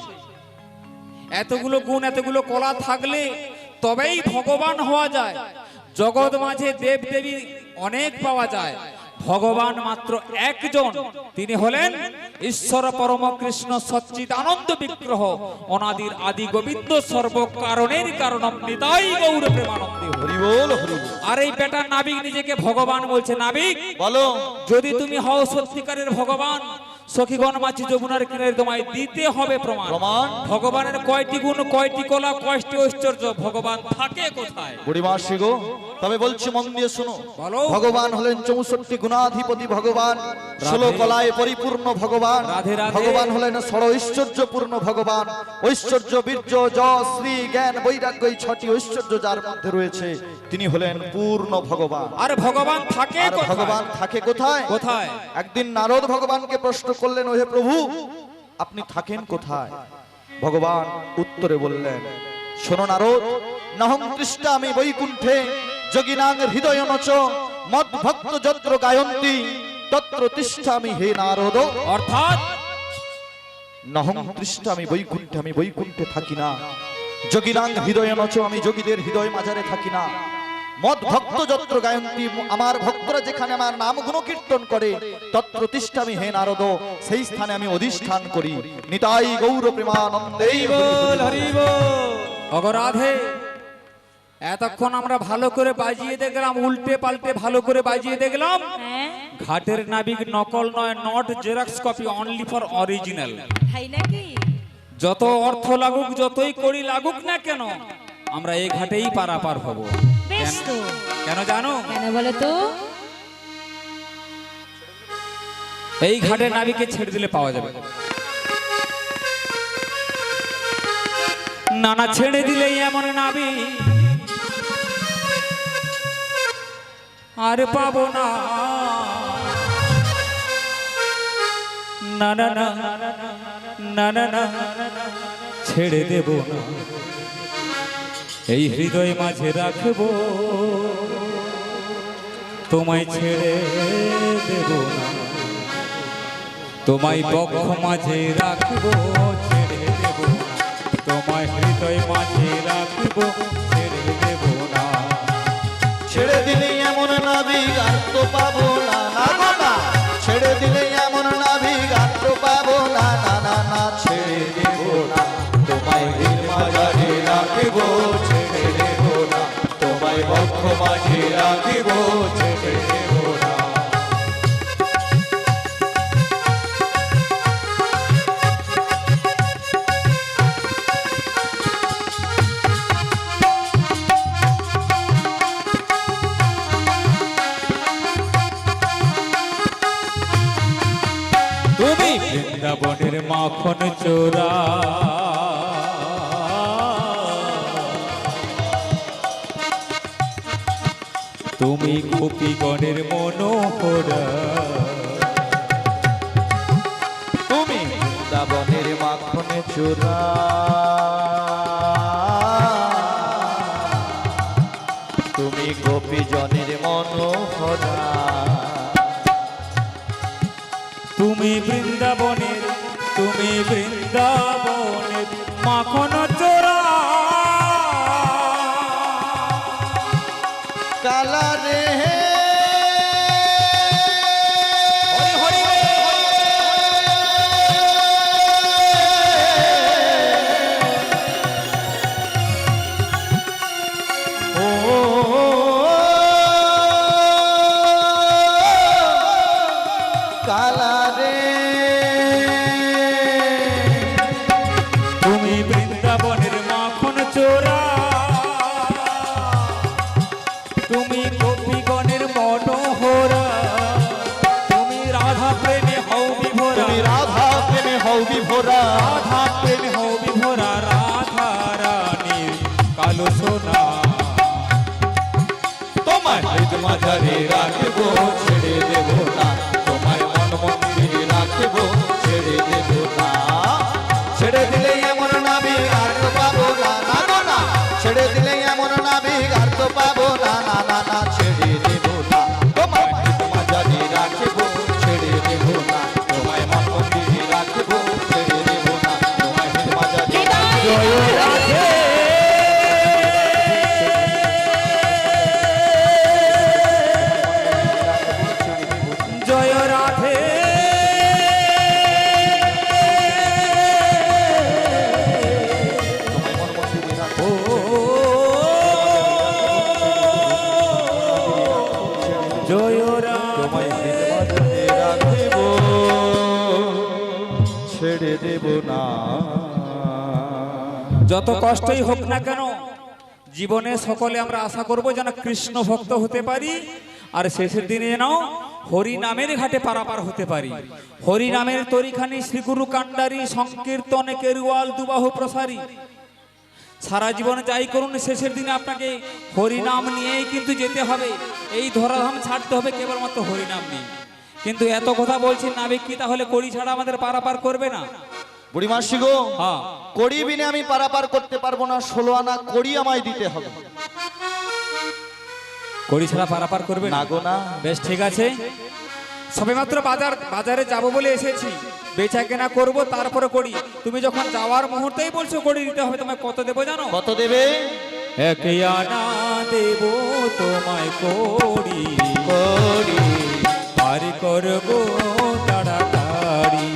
এতগুলো গুণ এতগুলো কলা থাকলে তবেই ভগবান হওয়া যায়। জগৎ মাঝে দেব দেবী অনেক পাওয়া যায়, ভগবান মাত্র একজন, তিনি হলেন ঈশ্বর পরম কৃষ্ণ সচ্চিদানন্দ বিগ্রহ, অনাদির আদি গোবিন্দ, সর্বকারণের কারণম নিতাই গৌর প্রেমানন্দে হরি বল হরি বল। আর এই বেটা নাবিক নিজেকে ভগবান বলছে। নাবিক বলো, যদি তুমি হও সত্যিকারের ভগবান, সখীগণ মাছি যমুনার কিনারে তোমায় দিতে হবে প্রমাণ। প্রমাণ? ভগবানের কয়টি গুণ, কয়টি কলা, কয়টি ঐশ্বর্য, ভগবান থাকে কোথায়? বুড়িমাসি গো, তবে বলছি মন দিয়ে শোনো। বলো। ভগবান হলেন 64 গুণাধিপতি ভগবান, 16 কলায় পরিপূর্ণ ভগবান। রাধে রাধে। ভগবান হলেন ষড় ঐশ্বর্যপূর্ণ ভগবান। ঐশ্বর্য, বীর্য, যশ, শ্রী, জ্ঞান, বৈরাগ্য, এই 6টি ঐশ্বর্য যার মধ্যে রয়েছে, তিনি হলেন পূর্ণ ভগবান। আর ভগবান থাকে আর কোথায়? ভগবান থাকে কোথায়? কোথায়? একদিন নারদ ভগবানকে প্রশ্ন করলেন, ওহে প্রভু, আপনি থাকেন কোথায়? ভগবান উত্তরে বললেন, শোনো নারদ, নহং তৃষ্টা আমি বৈকুণ্ঠে, যোগিনাং হৃদয় নচ, মদ ভক্ত যত্র গায়ন্তি, তত্র তিষ্ঠামি হে নারদ। অর্থাৎ নহং তৃষ্টা আমি বৈকুণ্ঠে, আমি বৈকুণ্ঠে থাকি না। যোগিনাং হৃদয় নচ, আমি যোগীদের হৃদয় মাঝারে থাকি না। মদ ভক্ত যত্র গায়ন্তি, আমার ভক্তরা যেখানে আমার নাম গুণকীর্তন করে, তত্র তিষ্ঠামি হে নারদ, সেই স্থানে আমি অধিষ্ঠান করি। নিতাই গৌর প্রেমানন্দে বল হরি বল। অগরাধে, এতক্ষণ আমরা ভালো করে বাজিয়ে দেখলাম, উল্টে পাল্টে ভালো করে বাজিয়ে দেখলাম। হ্যাঁ ঘাটের নাবিক নকল নয়, not xerox copy, only for original. তাই নাকি? যত অর্থ লাগুক, যতই করি লাগুক না কেন, আমরা এই ঘাটেই পারাপার হব। বেশ তো। কেন জানো? কেন বলো তো? এই ঘাটের নাবিকে ছেড়ে দিলে পাওয়া যাবে না, না ছেড়ে দিলে এমন নাবি আর পাবো না। না না না না না না, ছেড়ে দেব না, এই হৃদয় মাঝে রাখবো, তোমায় ছেড়ে দেব না, তোমায় বক্ষ মাঝে রাখবো, ছেড়ে দেব না, তোমায় হৃদয় মাঝে রাখবো, ছেড়ে দেব না। ছেড়ে দিলে এমন নাবিক আর তো পাবো না, না গো না। ছেড়ে দিলে এমন নাবিক আর তো পাবো না, না না না, ছেড়ে দেব না, তোমায় দিল মাঝারে রাখিব, ছেড়ে দেব না, তোমায় বক্ষ মাঝে রাখিব, ছেড়ে দেব না। তুমি বৃন্দাবনের মাখন চোরা, তুমি গোপীগণের মনোহরা, তুমি বৃন্দাবনের মাখনে চোরা, তুমি গোপীজনের মনোহরা। তুমি বৃন্দাবনের, তুমি তুমি বৃন্দাবনের মাখন চোরা কালা রে হরি হরি ও কালা রে তুমি বৃন্দাবনের মাখন চোরা তুমি গোপীগণের মনোহরা তুমি রাধা প্রেমে হও বিভোরা তুমি রাধা প্রেমে হও বিভোরা রাধা প্রেমে হও বিভোরা রাধা রানীর কালো সোনা তোমায় হৃদ মাঝারে রাখবো ছেড়ে দেব না তোমায় মন মন্দিরে রাখবো ছেড়ে দেব না ছেড়ে দিলে এমন নাবি আর তো পাবো না না গো না ছেড়ে দিলে এমন নাবি আর তো পাবো না না না না ছেড়ে দেব না তোমায় তোমার জানি রাখবো ছেড়ে দেব না তোমায় মন মন্দিরে রাখবো ছেড়ে দেব না তোমায় তোমার জানি জয় রাধে জয় রাধে তোমায় মন মন্দিরে রাখবো জয় রাধে তোমায় তোমার জানি রাখবো ছেড়ে দেব না যত কষ্টই হোক না কেন জীবনে সকলে আমরা আশা করব যেন কৃষ্ণ ভক্ত হতে পারি আর শেষের দিনে যেন হরি নামের ঘাটে পারাপার হতে পারি হরি নামের তরিখানি শ্রীগুরু কান্ডারি সংকীর্তনে কেরুয়াল দুবাহু প্রসারী সারা জীবনে যাই করুন শেষের দিনে আপনাকে হরি নাম নিয়েই কিন্তু যেতে হবে এই ধরাধাম ছাড়তে হবে কেবলমাত্র হরি নাম নিয়ে কিন্তু এত কথা বলছি নাবিক কি তাহলে কড়ি ছাড়া আমাদের পারাপার করবে না বুড়িমাসি গো হ্যাঁ কড়ি বিনে আমি পারাপার করতে পারবো না 16 আনা কড়ি আমায় দিতে হবে কড়ি ছাড়া পারাপার করবে না গো না বেশ ঠিক আছে সবেমাত্র বাজারে যাব বলে এসেছি বেচা কেনা করবো তারপরে করি তুমি যখন যাওয়ার মুহূর্তেই বলছো কড়ি দিতে হবে তোমায় কত দেবো জানো কত দেবে এক আনা দেব তোমায় কড়ি কড়ি পারি করবো তাড়াতাড়ি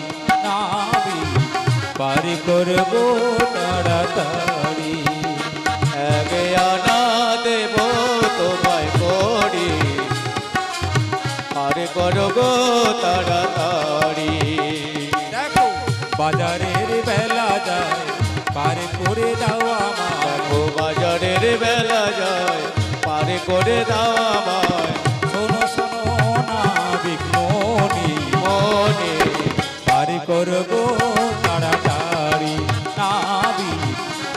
নাবি পারি করবো তাড়াতাড়ি এক আনা দেব তোমায় করি আর করবো তাড়াতাড়ি দেখো বাজারের বেলা যায় পারে করে দাও আমার দেখো বাজারের বেলা যায় পারে করে দাও আমায় শোনো শোনো না বিঘ্নি মনে পারি করবো তাড়াতাড়ি নাবি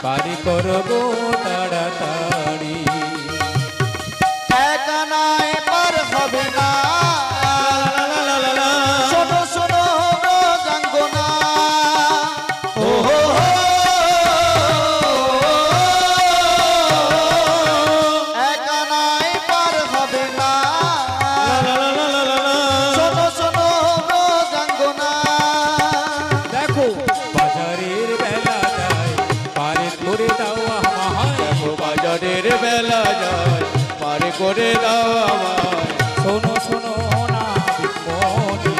পারি করবো তাড়াতাড়ি এক আনায় পার হবে না শোনো শোনো মৃগাঙ্গনা ও হো হো। এক আনায় পার হবে না শোনো শোনো মৃগাঙ্গনা দেখো বাজারের বেলা যায় পারে করে দাও আমায় দেখো বাজারের বেলা যায় পারে করে দাও আমায় শোনো শোনো না বিঘ্নি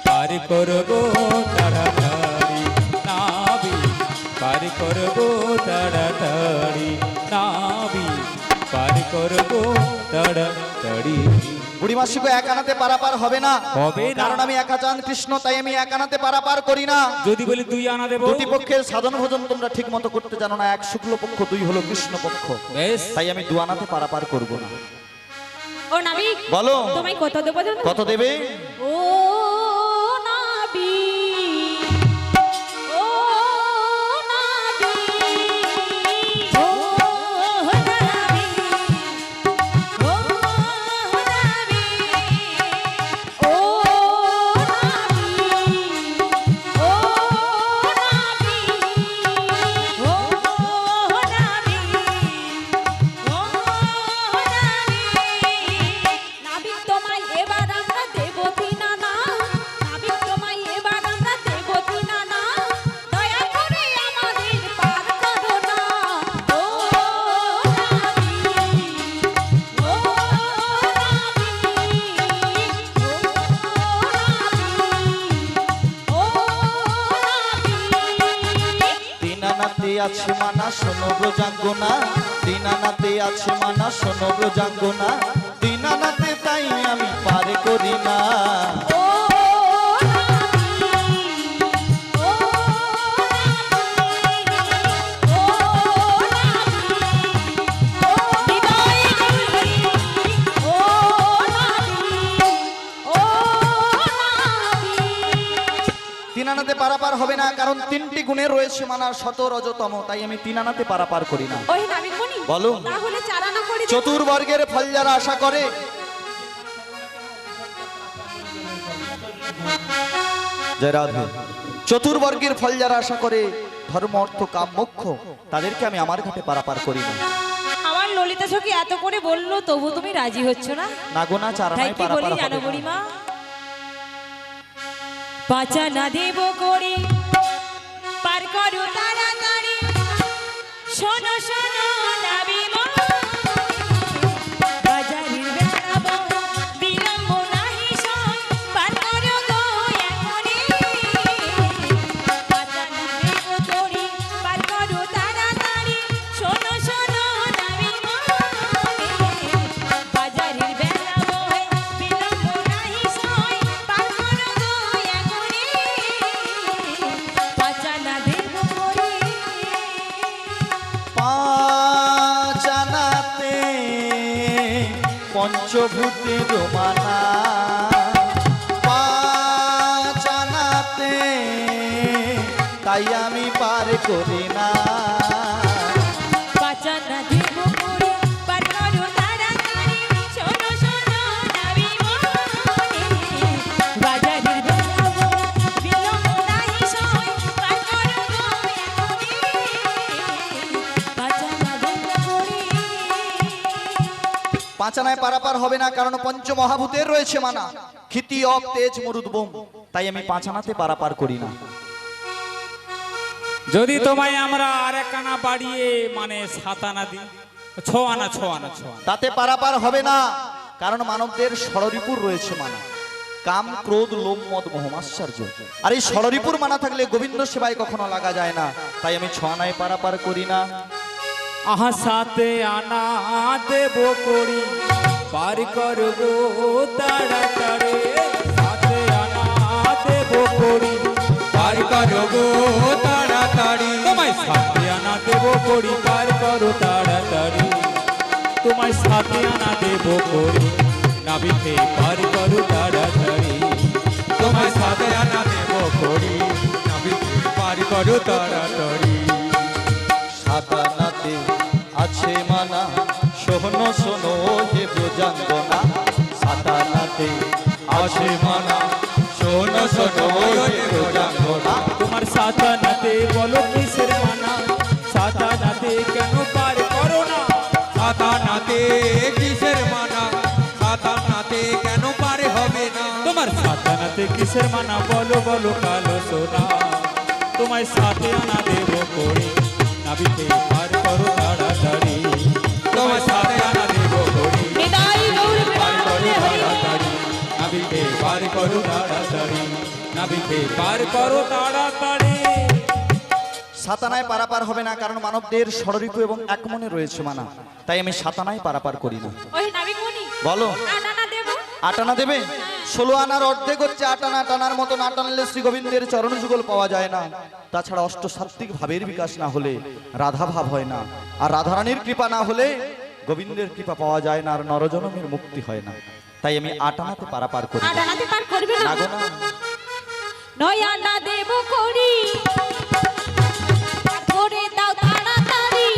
পারি করবো তাড়াতাড়ি নাবি পারি করবো তাড়াতাড়ি নাবি পারি করবো তাড়াতাড়ি বুড়িমাসি গো এক আনাতে পারাপার হবে না হবে না। কারণ আমি একা চাঁদ কৃষ্ণ তাই আমি এক আনাতে পারাপার করি না যদি বলি দুই আনা দেবো দুটি পক্ষের সাধন ভোজন তোমরা ঠিক মতো করতে জানো না এক শুক্ল পক্ষ দুই হলো কৃষ্ণ পক্ষ বেশ তাই আমি দুয়ানাতে পারাপার করব না ও নাবিক বলো তোমায় কত দেবো জানো কত দেবে ও নাবিক ও নাবিক ও নাবিক ও নাবিক ও নাবিক তোমায় এবার আমরা দেব কিনা না আছে মানা শোনো ব্রজাঙ্গনা, দীনানাথে আছে মানা শোনো ব্রজাঙ্গনা, দীনানাথে তাই আমি পার করি না। ও দীনানাথে পারাপার হবে না, কারণ তিনটি গুণে রয়েছে মানা শত রজতম, তাই আমি দীনানাথে পারাপার করি না। ওই নাবিকমণি বলো। তাহলে চারানা করে দিন। চতুর্বর্গের ফল যারা আশা করে, জয় রাধে, চতুর্বর্গের ফল যারা আশা করে, ধর্ম অর্থ কাম মোক্ষ, তাদেরকে আমি আমার ঘাটে পারাপার করি না। আমার ললিতা সখী এত করে বললো তবু তুমি রাজি হচ্ছ না? না গো না, তাই চারানায় কি পারাপার বলি হবে জানো না। বুড়িমা? পাচা না দেব করি পার করো তাড়াতাড়ি, শোনো শোনো নাবিমা, বাজারের বেড়াবো বিলম্ব নাহি সয়, পার করো গো এখনই। পাচা না দেব করি পার করো তাড়াতাড়ি, শোনো শোনো নাবিমা, বাজারের বেড়াবো বিলম্ব নাহি সয়, পার করো গো এখনই। পাচা না দেব করি। পাঁচানাতে পঞ্চভূতের মানা, পাঁচানাতে তাই আমি পার করি না। পাচা না দেব করি পার করো তাড়াতাড়ি, শোনো শোনো নাবিমণি, বাজারের বেড়াবো বিলম্ব নাহি সয়, পার করো গো এখনই। পাচা না দেব করি। পাঁচানায় পারাপার হবে না, কারণ পঞ্চমহাভূতের রয়েছে মানা, ক্ষিতি অপ তেজ মরুদ্বোম, তাই আমি পাঁচানাতে পারাপার করি না। যদি তোমায় আমরা আর এক আনা বাড়িয়ে মানে 7 আনা দিই, 6 আনা 6 আনা 6 আনা, তাতে পারাপার হবে না, কারণ মানবদের ষড়রিপুর রয়েছে মানা, কাম ক্রোধ লোভ মদ মোহমাশ্চর্য, আর এই ষড়রিপুর মানা থাকলে গোবিন্দ সেবায় কখনো লাগা যায় না, তাই আমি 6 আনায় পারাপার করি না। আহা 7 আনা দেব করি পার করবো তাড়াতাড়ি, 7 আনা দেব করি পার করবো তাড়াতাড়ি, তোমায় 7 আনা দেব করি পার করো তাড়াতাড়ি, তোমায় 7 আনা দেব করি নাবিকে পার করো তাড়াতাড়ি, তোমায় 7 আনা দেব করি নাবিকে পার করো তাড়াতাড়ি। সাতানাতে আছে মানা শোনো শোনো হে ব্রজাঙ্গনা, সাতানাতে আছে মানা শোনো শোনো হে ব্রজাঙ্গনা। তোমার 7 আনাতে বলো কিসের মানা, 7 আনাতে কেন পার করো না, 7 আনাতে কিসের মানা, 7 আনাতে কেন পারে হবে না। তোমার 7 আনাতে কিসের মানা বলো বলো কালো সোনা, তোমায় 7 আনা দেব করি নাবিকে পার করো তাড়াতাড়ি, তোমায় 7 আনা দেব করি নিতাই গৌর পার করো প্রেমানন্দে হরি। তাড়াতাড়ি, নাবিকে পার করো তাড়াতাড়ি, নাবিকে পার করো তাড়াতাড়ি। সাতানায় পারাপার হবে না, কারণ মানবদের ষড়রিপু এবং এক মনে রয়েছে মানা, তাই আমি সাতানায় পারাপার করি না। ওই নাবিকমণি বলো। আটানা দেব। 8 আনা দেবে? 16 আনার অর্ধেক হচ্ছে 8 আনা, 8 আনার মতো না টানলে শ্রী গোবিন্দের চরণ যুগল পাওয়া যায় না। তাছাড়া অষ্টসাত্ত্বিক ভাবের বিকাশ না হলে রাধা ভাব হয় না, আর রাধারানীর কৃপা না হলে গোবিন্দের কৃপা পাওয়া যায় না, আর নরজনমের মুক্তি হয় না, তাই আমি 8 আনাতে পারাপার করি না। আটানাতে পার করবে না। না গো না। নয় আনা দেব করি পার করে দাও তাড়াতাড়ি,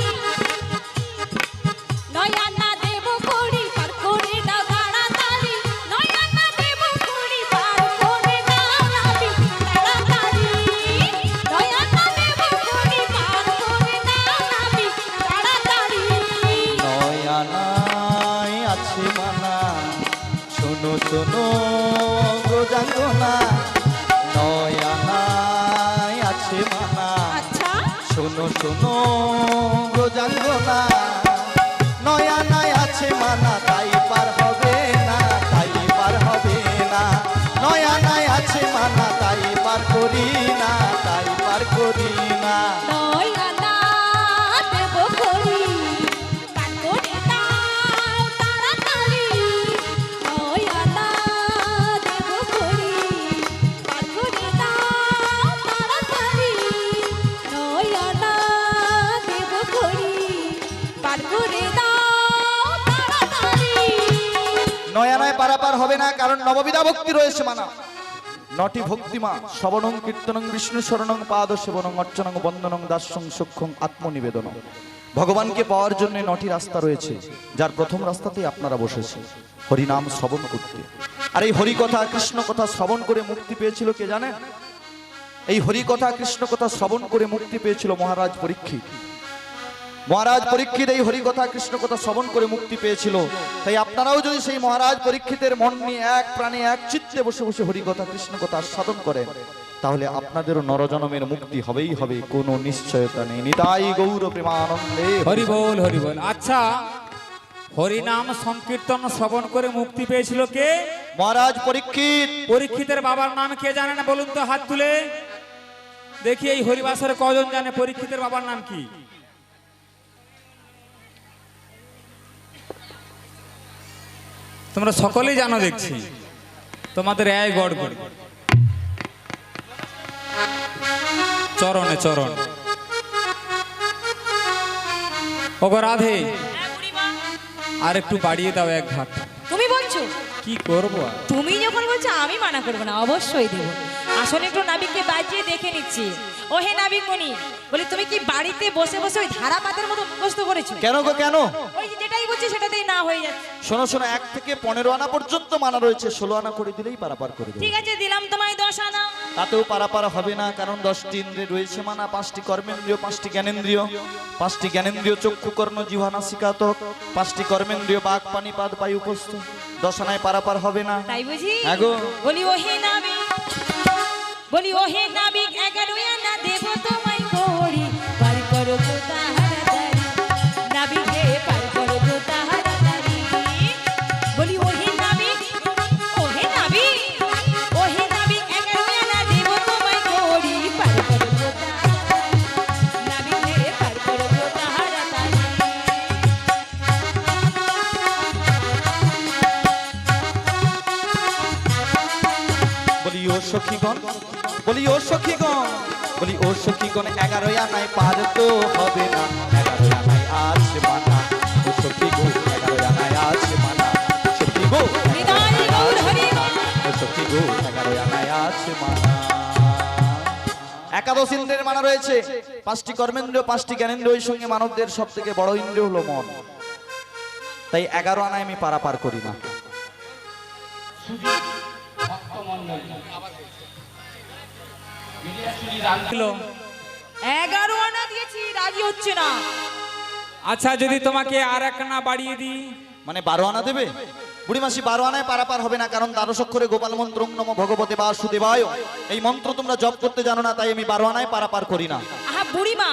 নয় আনা দেব করি পার করে দাও তাড়াতাড়ি, নয় আনা দেব করি পার করে দাও নাবি তাড়াতাড়ি, নয় আনা দেব করি পার করে দাও নাবি তাড়াতাড়ি। 9 আনায় আছে মানা শোনো শোনো ব্রজাঙ্গনা, 9 আনায় আছে মানা আচ্ছা শোনো শোনো ব্রজাঙ্গনা, 9 আনায় আছে মানা তাই পার হবে না, তাই পার হবে না, 9 আনায় আছে মানা তাই পার করি না, তাই পার করি না। নয় আনা হবে না, কারণ নববিধা ভক্তি রয়েছে মানা। নটি ভক্তিমা শ্রবণং কীর্তনং বিষ্ণু শরণং পাদ সেবনং অর্চনং বন্দনং দাস্যং সূক্ষ্মং আত্মনিবেদনং। ভগবানকে পাওয়ার জন্য নটি রাস্তা রয়েছে, যার প্রথম রাস্তাতেই আপনারা বসেছে হরিনাম শ্রবণ করতে। আর এই হরিকথা কৃষ্ণ কথা শ্রবণ করে মুক্তি পেয়েছিল কে জানেন? এই হরিকথা কৃষ্ণ কথা শ্রবণ করে মুক্তি পেয়েছিল মহারাজ পরীক্ষিত। মহারাজ পরীক্ষিত এই হরিকথা কৃষ্ণ কথা শ্রবণ করে মুক্তি পেয়েছিল। তাই আপনারাও যদি সেই মহারাজ পরীক্ষিতের মন নিয়ে এক প্রাণে এক চিত্তে বসে বসে হরিকথা কৃষ্ণ কথা সাধন করেন, তাহলে আপনাদেরও নরজনমের মুক্তি হবেই হবে, কোনো নিশ্চয়তা নেই। নিতাই গৌর প্রেমানন্দে হরি বল হরি বল। আচ্ছা, হরিনাম সংকীর্তন শ্রবণ করে মুক্তি পেয়েছিল কে? মহারাজ পরীক্ষিত। পরীক্ষিতের বাবার নাম কে জানে না বলুন তো, হাত তুলে দেখি। এই হরিবাসরে কজন জানে পরীক্ষিতের বাবার নাম কি? তোমরা সকলেই জানো দেখছি, তোমাদের এই গড় গড় চরণে চরণ। ওগো রাধে, আর একটু বাড়িয়ে দাও এক ঘাট। তুমি বলছো? কি করবো আর? তুমি যখন বলছো আমি মানা করবো না, অবশ্যই দেবো। আসলে একটু নাবিককে বাজিয়ে দেখে নিচ্ছি। ও হে নাবিক মনি, বলি তুমি কি বাড়িতে বসে বসে ওই ধারাপাতের মতো মুখস্থ করেছো? কেন গো কেন? ওই যে যেটাই বলছি সেটাতেই না হয়ে যাচ্ছে। শোনো শোনো, 1 থেকে 15 আনা পর্যন্ত মানা রয়েছে, 16 আনা করে দিলেই পারাপার করে দেবো। ঠিক আছে, দিলাম তোমায় 10 আনা। তাতেও পারাপার হবে না, কারণ 10টি ইন্দ্রিয় রয়েছে মানা, 5টি কর্মেন্দ্রিয়, 5টি জ্ঞানেন্দ্রিয়। 5টি জ্ঞানেন্দ্রিয় চক্ষু কর্ণ জিহ্বা নাসিকা ত্বক, 5টি কর্মেন্দ্রিয় বাক পানি পাদ বায়ু উপস্থ। 10 আনায় পারাপার হবে না। তাই বুঝি? হ্যাঁ গো। বলি ও হে নাবিক, বলি ও হে নাবিক, 11 আনা দেব তোমায় করি, পার করো গো তাহাড়াতাড়ি। নাবিক হে পার করো গো তাহাড়াতাড়ি। বলি ও হে নাবিক, ও হে নাবিক, ও হে নাবিক, 11 আনা দেব তোমায় করি, পার করো গো তাহাড়াতাড়ি। নাবিক হে পার করো গো তাহাড়াতাড়ি। বলি ও সখীগণ, বলি ও সখীগণ, বলি ও সখীগণ, 11 আনায় পার তো হবে না, 11 আনায় আছে মানা। ও সখী গো, 11 আনায় আছে মানা। সখী গো, নিতাই গৌর হরি বল। ও সখী গো, 11 আনায় আছে মানা। একাদশ ইন্দ্রিয়ের মানা রয়েছে, 5টি কর্মেন্দ্রিয়, 5টি জ্ঞানেন্দ্রিয়, সঙ্গে মানবদের সব থেকে বড় ইন্দ্রিয় হলো মন। তাই 11 আনায় আমি পারাপার করি না। ভক্তমণ্ডলী বিরিয়াশুলি রান্না 11 আনা দিয়েছি, রাজি হচ্ছে না। আচ্ছা, যদি তোমাকে আর এক আনা বাড়িয়ে দিই? মানে 12 আনা দেবে? বুড়িমাসি, 12 আনায় পারাপার হবে না, কারণ 12 অক্ষরে গোপাল মন্ত্র ওং নমো ভগবতে বাসুদেবায়, এই মন্ত্র তোমরা জপ করতে জানো না, তাই আমি 12 আনায় পারাপার করি না। আহা বুড়িমা,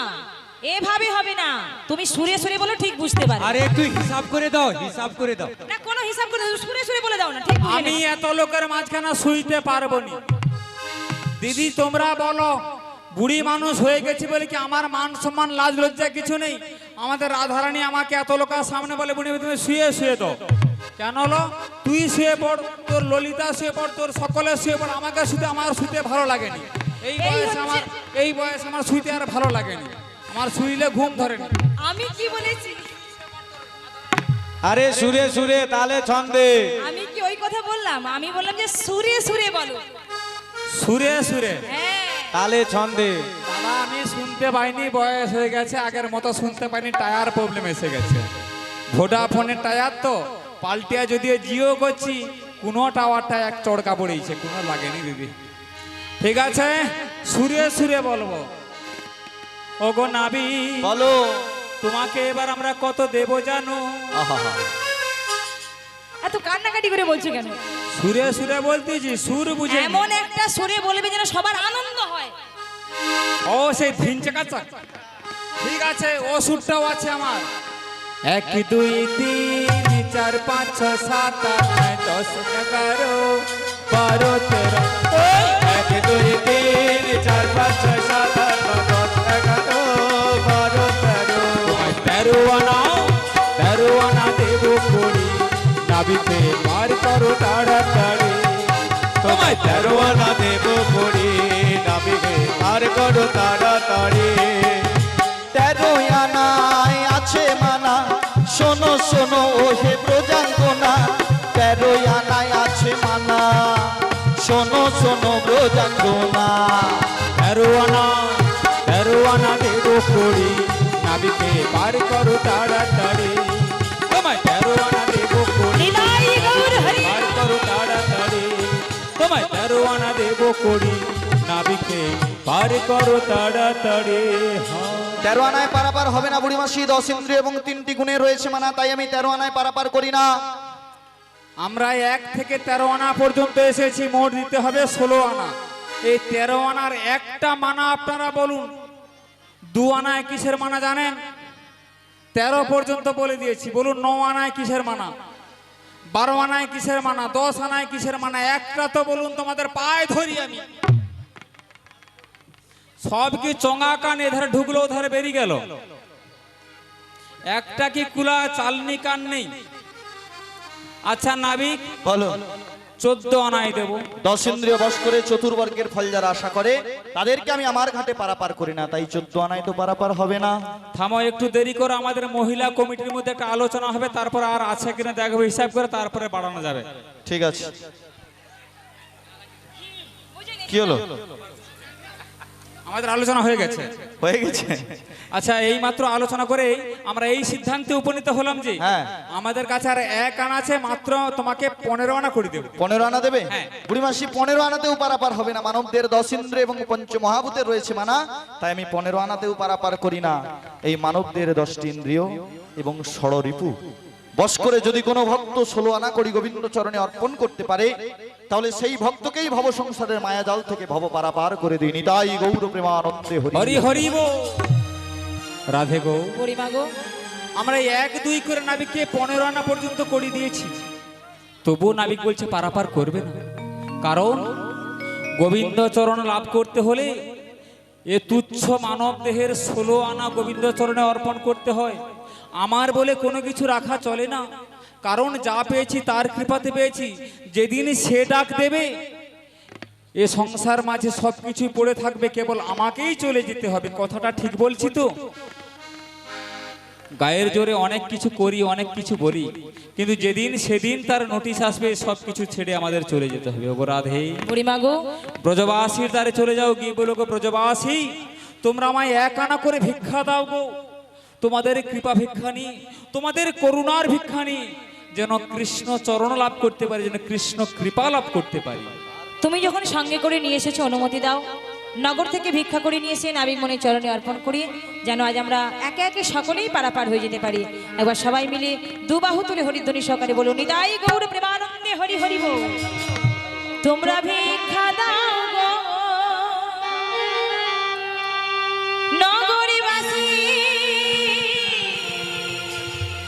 এভাবে হবে না, তুমি সুরে সুরে বলো, ঠিক বুঝতে পারো। আরে একটু হিসাব করে দাও, হিসাব করে দাও। না, কোনো হিসাব করে দাও, সুরে সুরে বলে দাও না, ঠিক বুঝে আমি নেব। এত লোকের মাঝখানে শুইতে পারবো না। দিদি তোমরা বলো, বুড়ি মানুষ হয়ে গেছি বলে কি আমার মান সম্মান লাজ লজ্জা কিছু নেই? আমাদের রাধারানী আমাকে এত লোকের সামনে বলে, বুড়ি তুমি শুয়ে শুয়ে দাও। কেন হলো? তুই শুয়ে পড়, তোর ললিতা শুয়ে পড়, তোর সকলে শুয়ে পড়, আমাকে শুতে আমার শুতে ভালো লাগেনি। এই বয়স আমার শুইতে আর ভালো লাগেনি, আমার শুইলে ঘুম ধরে না। আমি কি বলেছি? আরে সুরে সুরে তালে ছন্দে। আমি কি ওই কথা বললাম? আমি বললাম যে সুরে সুরে বলো। সুরে সুরে, হ্যাঁ, তালে ছন্দে। দাদা আমি শুনতে পাইনি, বয়স হয়ে গেছে, আগের মতো শুনতে পাইনি, টায়ার প্রবলেম এসে গেছে। ভোডাফোনের টায়ার তো পাল্টিয়া, যদিও জিও করছি, কোনো টাওয়ারটা এক চড়কা পড়েছে, কোনো লাগেনি দিদি। ঠিক আছে, সুরে সুরে বলবো। ওগো নাবি, বলো। তোমাকে এবার আমরা কত দেব জানো? আহা, এত কান্নাকাটি করে বলছো কেন? সুরে সুরে বলতেছি, সুর বুঝে। এমন একটা সুরে বলবে যেন সবার আনন্দ হয়। ও সেই ধিনচে কাঁচা। ঠিক আছে, ও সুরটাও আছে আমার। 1 2 3 4 5 6 7 8 9 10 11 12 13 1 2 3 4 5 6 7 8 9 10 11 12 13। 13 আনা দেব করি, নাবিতে পার করো তাড়াতাড়ি। তোমায় 13 আনা দেব করি, নাবিকে পার করো তাড়াতাড়ি। 13 আনায় আছে মানা, শোনো শোনো ও হে প্রজাঙ্গনা, 13 আনায় আছে সমুদ্র জাগো না। 13 আনা দেব করি নাবিকে পার করো তাড়াতাড়ি তোমায় 13 আনা দেব করি নিতাই গৌর হরি পার করো তাড়াতাড়ি তোমায় 13 আনা দেব করি নাবিকে পার করো তাড়াতাড়ি 13 আনায় পারাপার হবে না বুড়িমাসি, 10 ইন্দ্রিয় এবং 3টি গুণে রয়েছে মানা, তাই আমি 13 আনায় পারাপার করি না। আমরা 1 থেকে 13 আনা পর্যন্ত এসেছি, মোট দিতে হবে 16 আনা। এই 13 আনার একটা মানা আপনারা বলুন। 2 আনায় কিসের মানা জানেন? 13 পর্যন্ত বলে দিয়েছি, বলুন 9 আনায় কিসের মানা, 12 আনায় কিসের মানা, 10 আনায় কিসের মানা, একটা তো বলুন, তোমাদের পায়ে ধরি আমি। সব কি চঙা কান এধারে ঢুকলো ওধারে বেরিয়ে গেল? একটা কি কুলা চালনি কান নেই? আচ্ছা নাবিক বলো। 14 আনাই দেব। 10 ইন্দ্রিয় বশ করে চতুর্বর্গের ফল যারা আশা করে তাদেরকে আমি আমার ঘাটে পারাপার করি না, তাই 14 আনায় তো পারাপার হবে না। থামো, একটু দেরি করে আমাদের মহিলা কমিটির মধ্যে একটা আলোচনা হবে, তারপর আর আছে কিনা দেখবো, হিসাব করে তারপরে বাড়ানো যাবে। ঠিক আছে। কি হলো? আমাদের আলোচনা হয়ে গেছে। হয়ে গেছে। আচ্ছা, এই মাত্র আলোচনা করে আমরা এই সিদ্ধান্তে উপনীত হলাম যে হ্যাঁ। আমাদের কাছে আর 1 আনা আছে, মাত্র তোমাকে 15 আনা করে দেব। 15 আনা দেবে? হ্যাঁ। বুড়িমাসি 15 আনাতেও পারাপার হবে না, মানবদের 10 ইন্দ্রিয় এবং পঞ্চমহাভূতের রয়েছে মানা, তাই আমি 15 আনাতেও পারাপার করি না। এই মানবদের 10টি ইন্দ্রিয় এবং ষড়রিপু বশ করে যদি কোনো ভক্ত 16 আনা করি গোবিন্দ চরণে অর্পণ করতে পারে, তাহলে সেই ভক্তকেই ভব সংসারের মায়াজাল থেকে ভব পারাপার করে দিই। নিতাই গৌর প্রেমানন্দে হরি হরি হরি বল। রাধে গো। বুড়িমা গো, আমরা 1-2 করে নাবিককে 15 আনা পর্যন্ত করে দিয়েছি, তবুও নাবিক বলছে পারাপার করবে না। কারণ গোবিন্দ চরণ লাভ করতে হলে এ তুচ্ছ মানব দেহের 16 আনা গোবিন্দ চরণে অর্পণ করতে হয়। আমার বলে কোনো কিছু রাখা চলে না, কারণ যা পেয়েছি তার কৃপাতে পেয়েছি। যেদিন সে ডাক দেবে এ সংসার মাঝে সবকিছু পড়ে থাকবে, কেবল আমাকেই চলে যেতে হবে। কথাটা ঠিক বলছি তো? গায়ের জোরে অনেক কিছু করি, অনেক কিছু বলি, কিন্তু যেদিন সেদিন তার নোটিশ আসবে সবকিছু ছেড়ে আমাদের চলে যেতে হবে। ওগো রাধে। বুড়িমা গো, ব্রজবাসীর দ্বারে চলে যাও, গিয়ে বলো গো ব্রজবাসী, তোমরা আমায় 1 আনা করে ভিক্ষা দাও গো। তোমাদের কৃপা ভিক্ষা নিয়ে, তোমাদের করুণার ভিক্ষা নিয়ে যেন কৃষ্ণ চরণ লাভ করতে পারি, যেন কৃষ্ণ কৃপা লাভ করতে পারি। তুমি যখন সঙ্গে করে নিয়ে এসেছো, অনুমতি দাও নগর থেকে ভিক্ষা করে নিয়ে এসে নাবিক মনে চরণে অর্পণ করি, যেন আজ আমরা একে একে সকলেই পারাপার হয়ে যেতে পারি। একবার সবাই মিলে দুবাহু তুলে হরিধ্বনি সহকারে বলুন, নিতাই গৌর প্রেমানন্দে হরি হরি বল। তোমরা